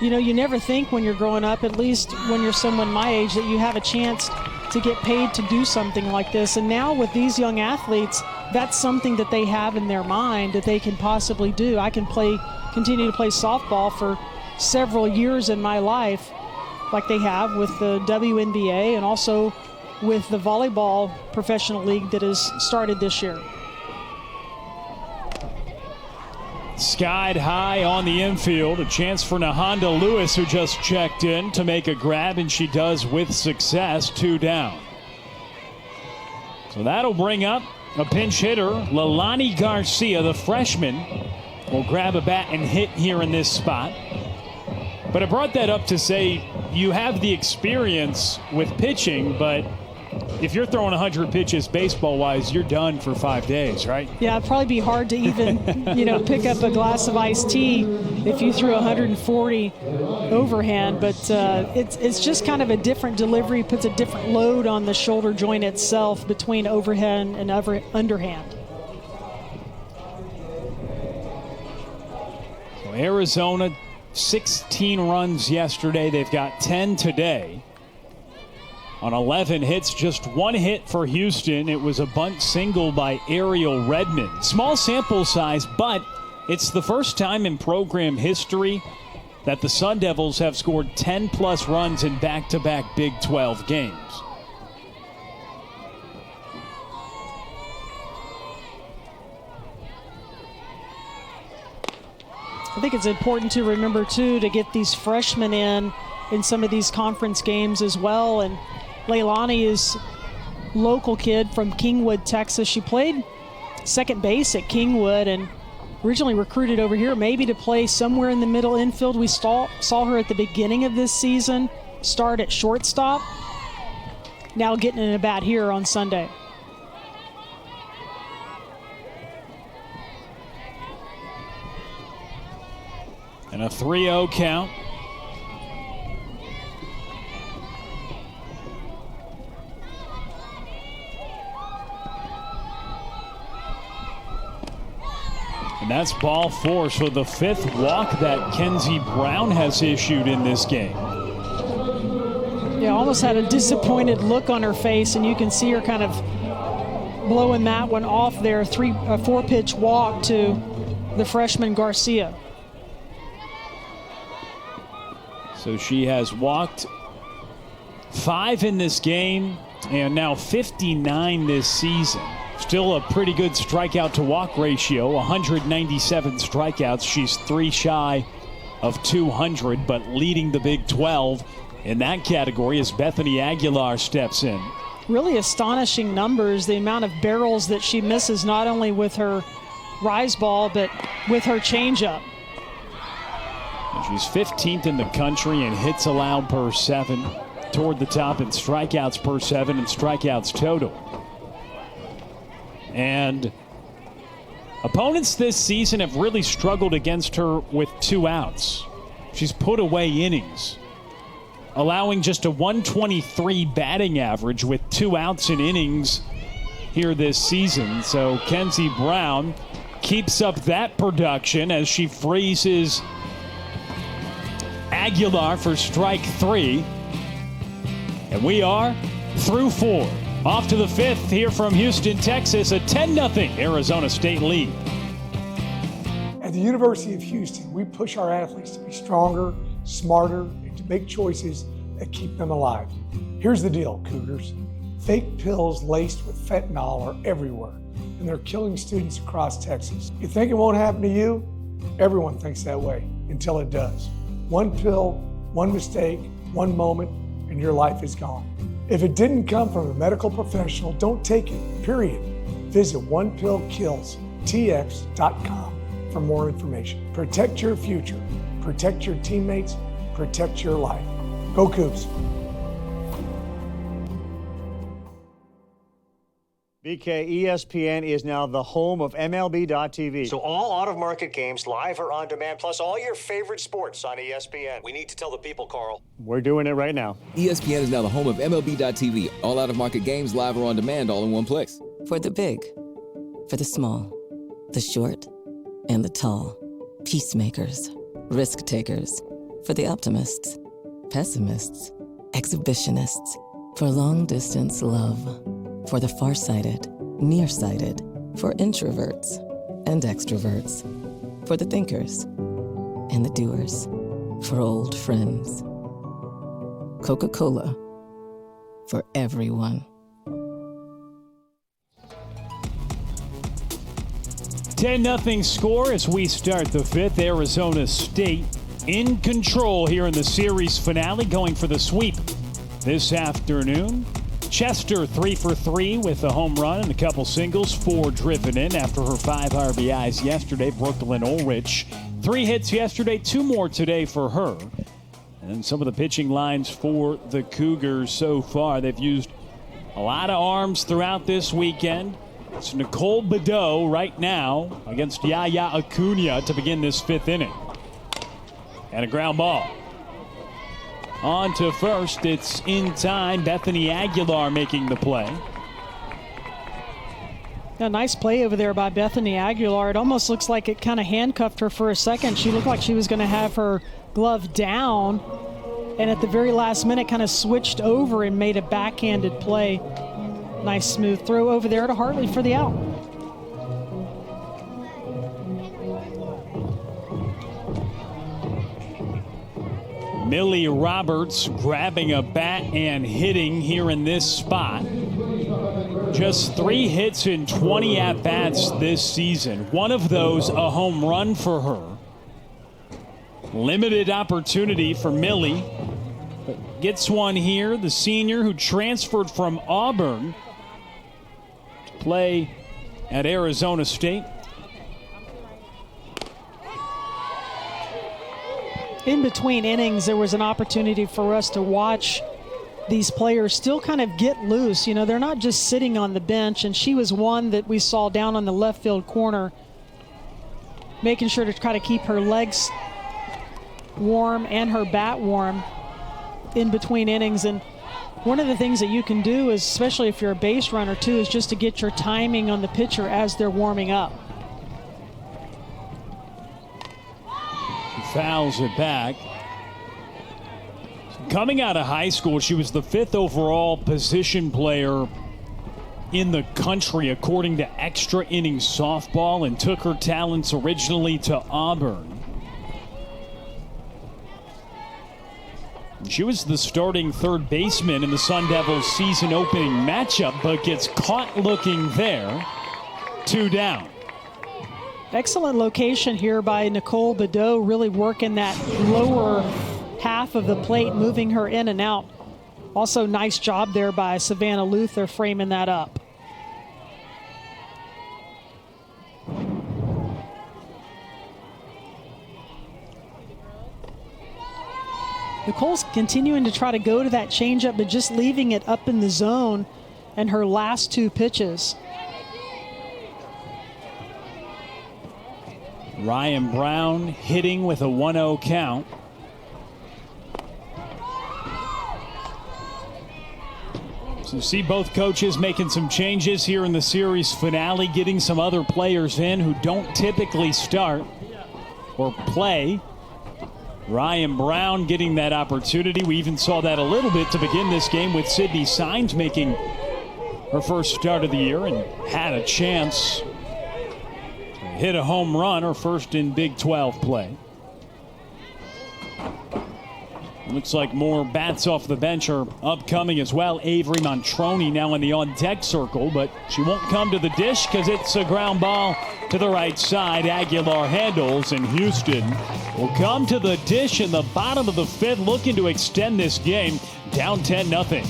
You know, you never think when you're growing up, at least when you're someone my age, that you have a chance to get paid to do something like this. And now with these young athletes, that's something that they have in their mind that they can possibly do. I can continue to play softball for several years in my life, like they have with the WNBA and also with the volleyball professional league that has started this year. Skied high on the infield, a chance for Nahanda Lewis, who just checked in, to make a grab, and she does with success. 2 down. So that'll bring up a pinch hitter. Leilani Garcia, the freshman, will grab a bat and hit here in this spot. But I brought that up to say you have the experience with pitching, but if you're throwing 100 pitches baseball-wise, you're done for 5 days, right? Yeah, it'd probably be hard to even, pick up a glass of iced tea if you threw 140 overhand. But it's just kind of a different delivery, puts a different load on the shoulder joint itself between overhand and underhand. So Arizona, 16 runs yesterday. They've got 10 today. On 11 hits, just 1 hit for Houston. It was a bunt single by Ariel Redmond. Small sample size, but it's the first time in program history that the Sun Devils have scored 10-plus runs in back-to-back Big 12 games. I think it's important to remember, too, to get these freshmen in some of these conference games as well. And Leilani is a local kid from Kingwood, Texas. She played second base at Kingwood and originally recruited over here maybe to play somewhere in the middle infield. We saw her at the beginning of this season start at shortstop. Now getting in a bat here on Sunday. And a 3-0 count. And that's ball 4, so the 5th walk that Kenzie Brown has issued in this game. Yeah, almost had a disappointed look on her face, and you can see her kind of blowing that one off there. A 4-pitch walk to the freshman Garcia. So she has walked 5 in this game and now 59 this season. Still a pretty good strikeout to walk ratio, 197 strikeouts. She's 3 shy of 200, but leading the Big 12 in that category as Bethany Aguilar steps in. Really astonishing numbers, the amount of barrels that she misses, not only with her rise ball, but with her changeup. She's 15th in the country in hits allowed per 7, toward the top in strikeouts per 7 and strikeouts total. And opponents this season have really struggled against her with 2 outs. She's put away innings, allowing just a 123 batting average with 2 outs in innings here this season. So Kenzie Brown keeps up that production as she freezes Aguilar for strike 3. And we are through 4. Off to the 5th here from Houston, Texas, a 10-0 Arizona State lead. At the University of Houston, we push our athletes to be stronger, smarter, and to make choices that keep them alive. Here's the deal, Cougars. Fake pills laced with fentanyl are everywhere, and they're killing students across Texas. You think it won't happen to you? Everyone thinks that way, until it does. One pill, one mistake, one moment, and your life is gone. If it didn't come from a medical professional, don't take it, period. Visit onepillkillstx.com for more information. Protect your future, protect your teammates, protect your life. Go Cougs. BK, ESPN is now the home of MLB.tv. So all out-of-market games, live or on demand, plus all your favorite sports on ESPN. We need to tell the people, Carl. We're doing it right now. ESPN is now the home of MLB.tv. All out-of-market games, live or on demand, all in one place. For the big, for the small, the short, and the tall. Peacemakers, risk-takers. For the optimists, pessimists, exhibitionists. For long-distance love. For the far-sighted, nearsighted, for introverts and extroverts, for the thinkers and the doers, for old friends. Coca-Cola, for everyone. 10-0 score as we start the fifth. Arizona State in control here in the series finale, going for the sweep this afternoon. Chester 3 for 3 with a home run and a couple singles, 4 driven in after her 5 RBIs yesterday. Brooklyn Ulrich, 3 hits yesterday, 2 more today for her. And some of the pitching lines for the Cougars so far, they've used a lot of arms throughout this weekend. It's Nicole Badeau right now against Yaya Acuna to begin this 5th inning. And a ground ball. On to first, it's in time. Bethany Aguilar making the play. A nice play over there by Bethany Aguilar. It almost looks like it kind of handcuffed her for a second. She looked like she was going to have her glove down, and at the very last minute kind of switched over and made a backhanded play. Nice smooth throw over there to Hartley for the out. Millie Roberts grabbing a bat and hitting here in this spot. Just 3 hits in 20 at-bats this season. One of those a home run for her. Limited opportunity for Millie, but gets one here. The senior who transferred from Auburn to play at Arizona State. In between innings, there was an opportunity for us to watch these players still kind of get loose. You know, they're not just sitting on the bench, and she was one that we saw down on the left field corner, making sure to try to keep her legs warm and her bat warm in between innings. And one of the things that you can do is, especially if you're a base runner too, is just to get your timing on the pitcher as they're warming up. Fouls it back. Coming out of high school, she was the 5th overall position player in the country according to Extra Innings Softball, and took her talents originally to Auburn. She was the starting third baseman in the Sun Devils season opening matchup, but gets caught looking there. 2 down. Excellent location here by Nicole Badeau, really working that lower half of the plate, moving her in and out. Also, nice job there by Savannah Luther framing that up. Nicole's continuing to try to go to that changeup, but just leaving it up in the zone in her last 2 pitches. Ryan Brown hitting with a 1-0 count. So you see both coaches making some changes here in the series finale, getting some other players in who don't typically start or play. Ryan Brown getting that opportunity. We even saw that a little bit to begin this game with Sydney Sines making her first start of the year and had a chance to hit a home run, her first in Big 12 play. Looks like more bats off the bench are upcoming as well. Avery Montroni now in the on-deck circle, but she won't come to the dish because it's a ground ball to the right side. Aguilar handles, and Houston will come to the dish in the bottom of the fifth, looking to extend this game down 10-0.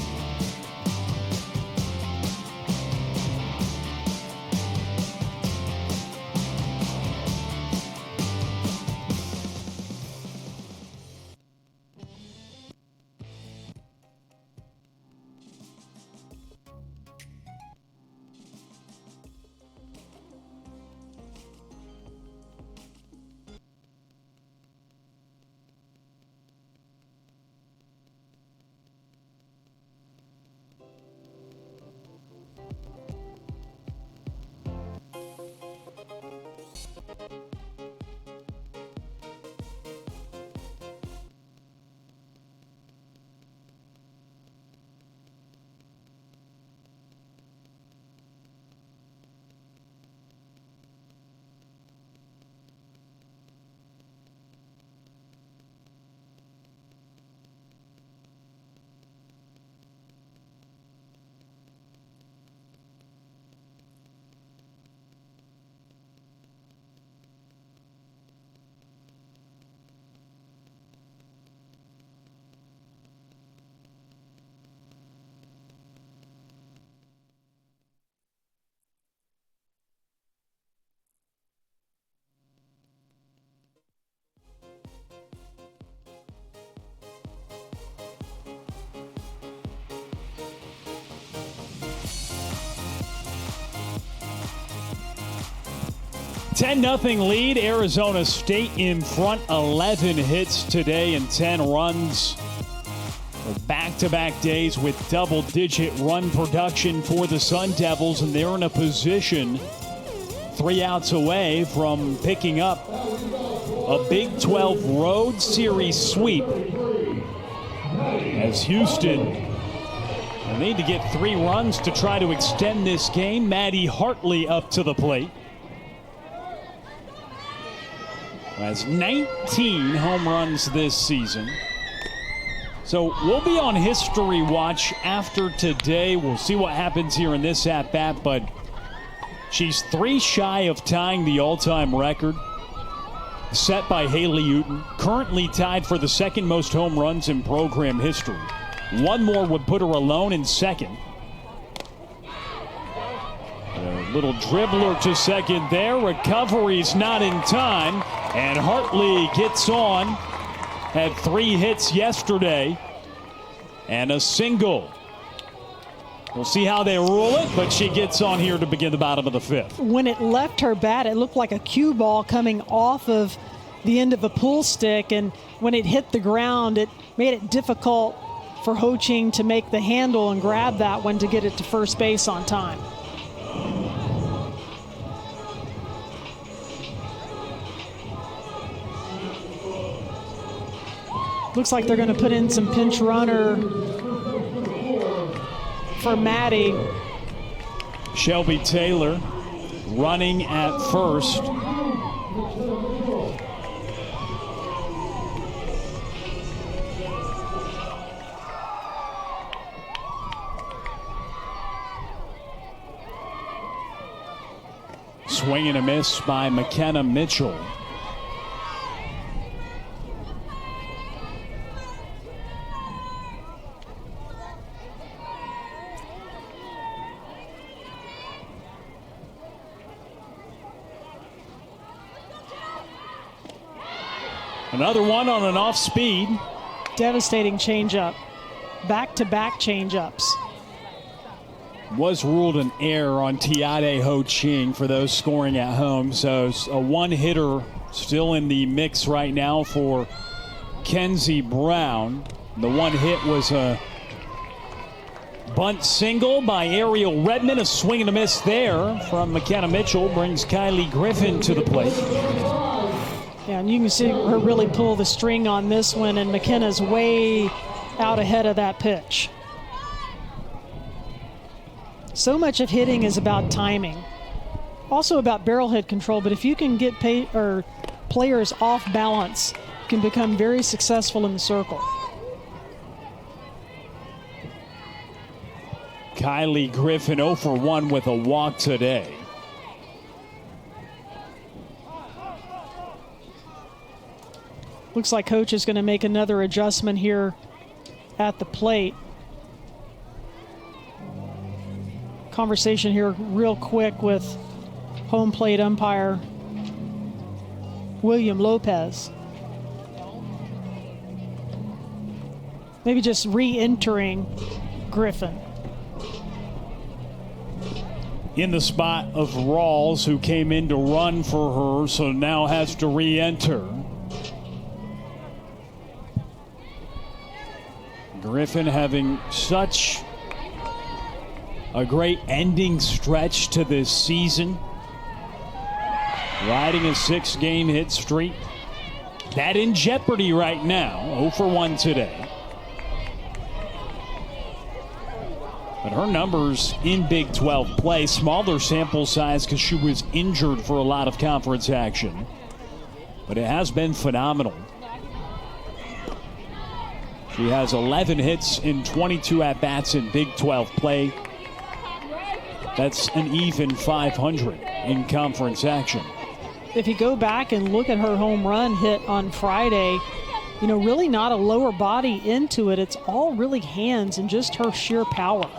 $10-0 lead. Arizona State in front. 11 hits today and 10 runs. Back-to-back days with double-digit run production for the Sun Devils, and they're in a position 3 outs away from picking up a Big 12 Road Series sweep. As Houston will need to get 3 runs to try to extend this game. Maddie Hartley up to the plate. Has 19 home runs this season. So we'll be on history watch after today. We'll see what happens here in this at-bat, but she's 3 shy of tying the all-time record set by Haley Uton, currently tied for the second most home runs in program history. 1 more would put her alone in second. A little dribbler to second there. Recovery's not in time. And Hartley gets on. Had 3 hits yesterday. And a single. We'll see how they rule it, but she gets on here to begin the bottom of the 5th. When it left her bat, it looked like a cue ball coming off of the end of a pool stick. And when it hit the ground, it made it difficult for Ho Ching to make the handle and grab that one to get it to first base on time. Looks like they're going to put in some pinch runner for Maddie. Shelby Taylor running at first. Swing and a miss by McKenna Mitchell. Another one on an off speed. Devastating changeup. Back-to-back changeups. Was ruled an error on Tiade Ho Ching for those scoring at home. So a one-hitter still in the mix right now for Kenzie Brown. The one hit was a bunt single by Ariel Redmond. A swing and a miss there from McKenna Mitchell brings Kylie Griffin to the plate. Yeah, and you can see her really pull the string on this one, and McKenna's way out ahead of that pitch. So much of hitting is about timing. Also about barrel head control, but if you can get players off balance, you can become very successful in the circle. Kylie Griffin 0 for 1 with a walk today. Looks like coach is going to make another adjustment here at the plate. Conversation here real quick with home plate umpire William Lopez. Maybe just re-entering Griffin. In the spot of Rawls, who came in to run for her, so now has to re-enter. Griffin having such a great ending stretch to this season. Riding a 6-game hit streak. That in jeopardy right now. 0 for 1 today. But her numbers in Big 12 play, smaller sample size because she was injured for a lot of conference action. But it has been phenomenal. She has 11 hits in 22 at-bats in Big 12 play. That's an even 500 in conference action. If you go back and look at her home run hit on Friday, you know, really not a lower body into it. It's all really hands and just her sheer power.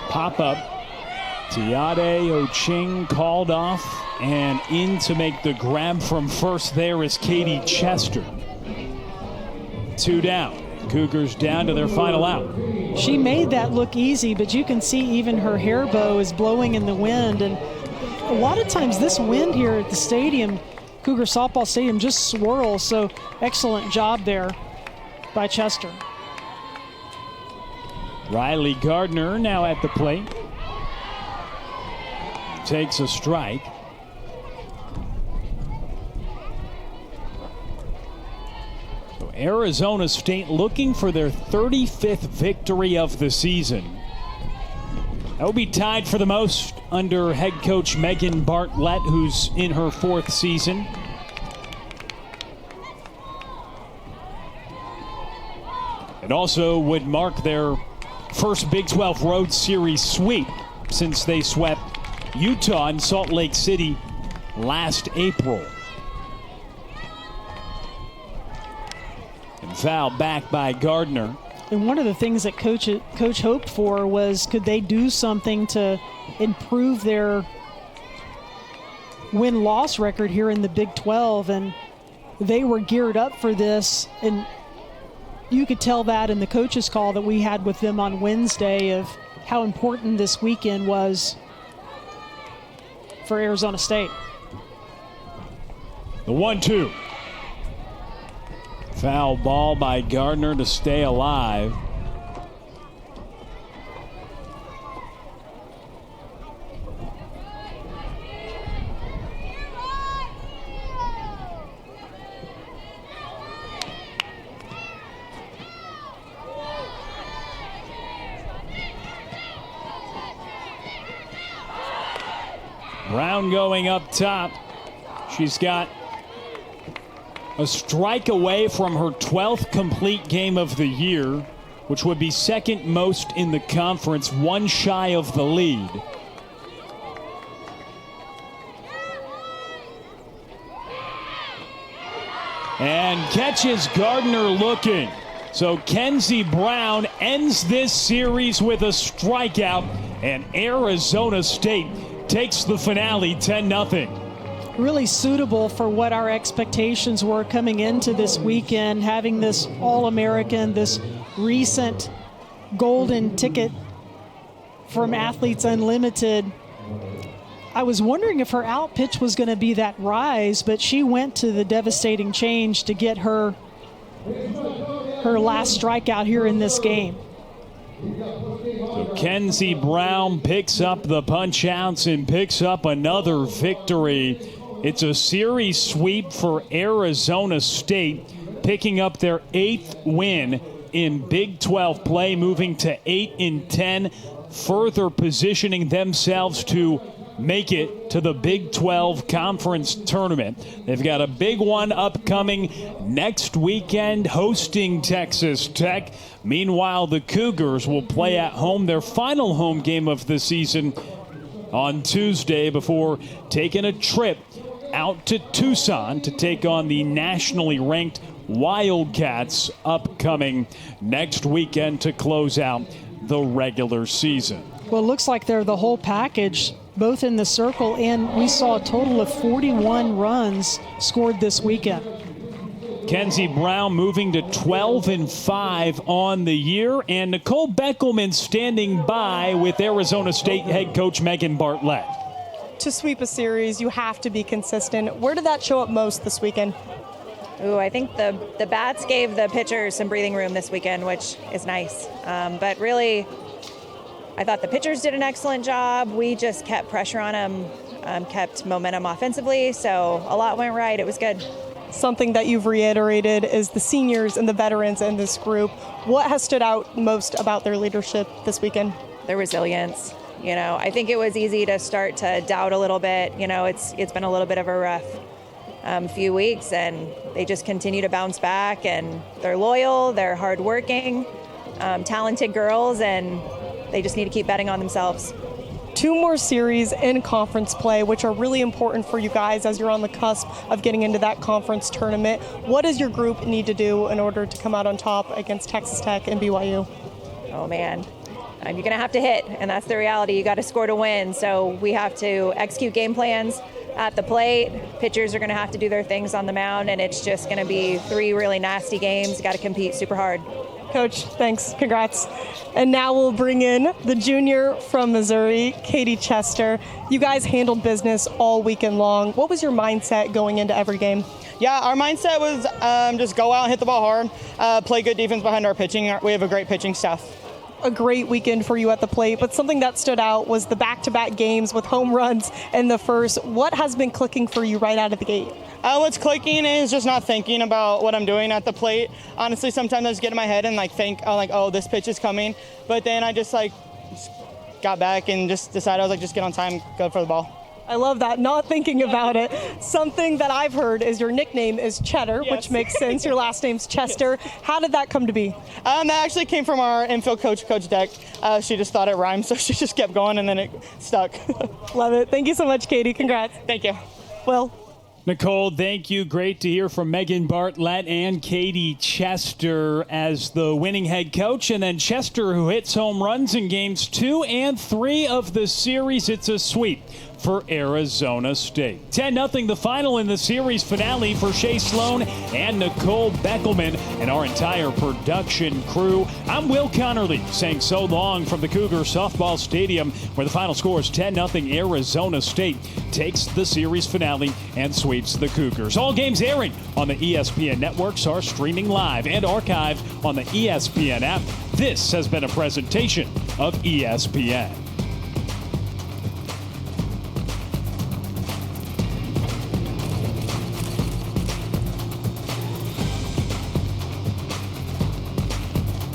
Pop up. Tiade Oching called off and in to make the grab from first there is Katie Chester. 2 down. Cougars down to their final out. She made that look easy, but you can see even her hair bow is blowing in the wind. And a lot of times this wind here at the stadium, Cougar Softball Stadium, just swirls. So excellent job there by Chester. Riley Gardner now at the plate. Takes a strike. So Arizona State looking for their 35th victory of the season. That would be tied for the most under head coach Megan Bartlett, who's in her 4th season. It also would mark their first Big 12 Road Series sweep since they swept Utah and Salt Lake City last April. And fouled back by Gardner. And one of the things that coach hoped for was, could they do something to improve their win-loss record here in the Big 12? And they were geared up for this. And you could tell that in the coach's call that we had with them on Wednesday of how important this weekend was for Arizona State. The 1-2. Foul ball by Gardner to stay alive. Brown going up top. She's got a strike away from her 12th complete game of the year, which would be second most in the conference, 1 shy of the lead. And catches Gardner looking. So Kenzie Brown ends this series with a strikeout, and Arizona State takes the finale 10-0. Really suitable for what our expectations were coming into this weekend, having this All-American, this recent golden ticket from Athletes Unlimited. I was wondering if her out pitch was going to be that rise, but she went to the devastating change to get her last strikeout here in this game. So Kenzie Brown picks up the punch outs and picks up another victory. It's a series sweep for Arizona State, picking up their 8th win in Big 12 play, moving to 8-10, further positioning themselves to make it to the Big 12 Conference Tournament. They've got a big one upcoming next weekend hosting Texas Tech. Meanwhile, the Cougars will play at home their final home game of the season on Tuesday before taking a trip out to Tucson to take on the nationally ranked Wildcats upcoming next weekend to close out the regular season. Well, it looks like they're the whole package, both in the circle, and we saw a total of 41 runs scored this weekend. Kenzie Brown moving to 12-5 on the year, and Nicole Beckelman standing by with Arizona State head coach Megan Bartlett. To sweep a series, you have to be consistent. Where did that show up most this weekend? Ooh, I think the bats gave the pitchers some breathing room this weekend, which is nice. But really, I thought the pitchers did an excellent job. We just kept pressure on them, kept momentum offensively, so a lot went right. It was good. Something that you've reiterated is the seniors and the veterans in this group. What has stood out most about their leadership this weekend? Their resilience. You know, I think it was easy to start to doubt a little bit. You know, it's been a little bit of a rough few weeks, and they just continue to bounce back, and they're loyal, they're hardworking, talented girls, and they just need to keep betting on themselves. 2 more series in conference play, which are really important for you guys as you're on the cusp of getting into that conference tournament. What does your group need to do in order to come out on top against Texas Tech and BYU? Oh man, you're going to have to hit, and that's the reality. You got to score to win, so we have to execute game plans at the plate. Pitchers are going to have to do their things on the mound, and it's just going to be 3 really nasty games. You got to compete super hard. Coach, thanks. Congrats. And now we'll bring in the junior from Missouri, Katie Chester. You guys handled business all weekend long. What was your mindset going into every game? Yeah, our mindset was just go out and hit the ball hard, play good defense behind our pitching. We have a great pitching staff. A great weekend for you at the plate, but something that stood out was the back-to-back games with home runs in the first. What has been clicking for you right out of the gate? What's clicking is just not thinking about what I'm doing at the plate. Honestly, sometimes I just get in my head and think, oh, this pitch is coming. But then I just got back and just decided just get on time, go for the ball. I love that, not thinking about it. Something that I've heard is your nickname is Cheddar, yes. Which makes sense. Your last name's Chester. Yes. How did that come to be? That actually came from our infield coach, Coach Deck. She just thought it rhymed, so she just kept going, and then it stuck. Love it. Thank you so much, Katie. Congrats. Thank you. Well, Nicole, thank you. Great to hear from Megan Bartlett and Katie Chester as the winning head coach. And then Chester, who hits home runs in games 2 and 3 of the series. It's a sweep for Arizona State. 10-0 the final in the series finale for Shea Sloan and Nicole Beckelman and our entire production crew. I'm Will Conerly saying so long from the Cougar Softball Stadium, where the final score is 10-0. Arizona State takes the series finale and sweeps the Cougars. All games airing on the ESPN networks are streaming live and archived on the ESPN app. This has been a presentation of ESPN.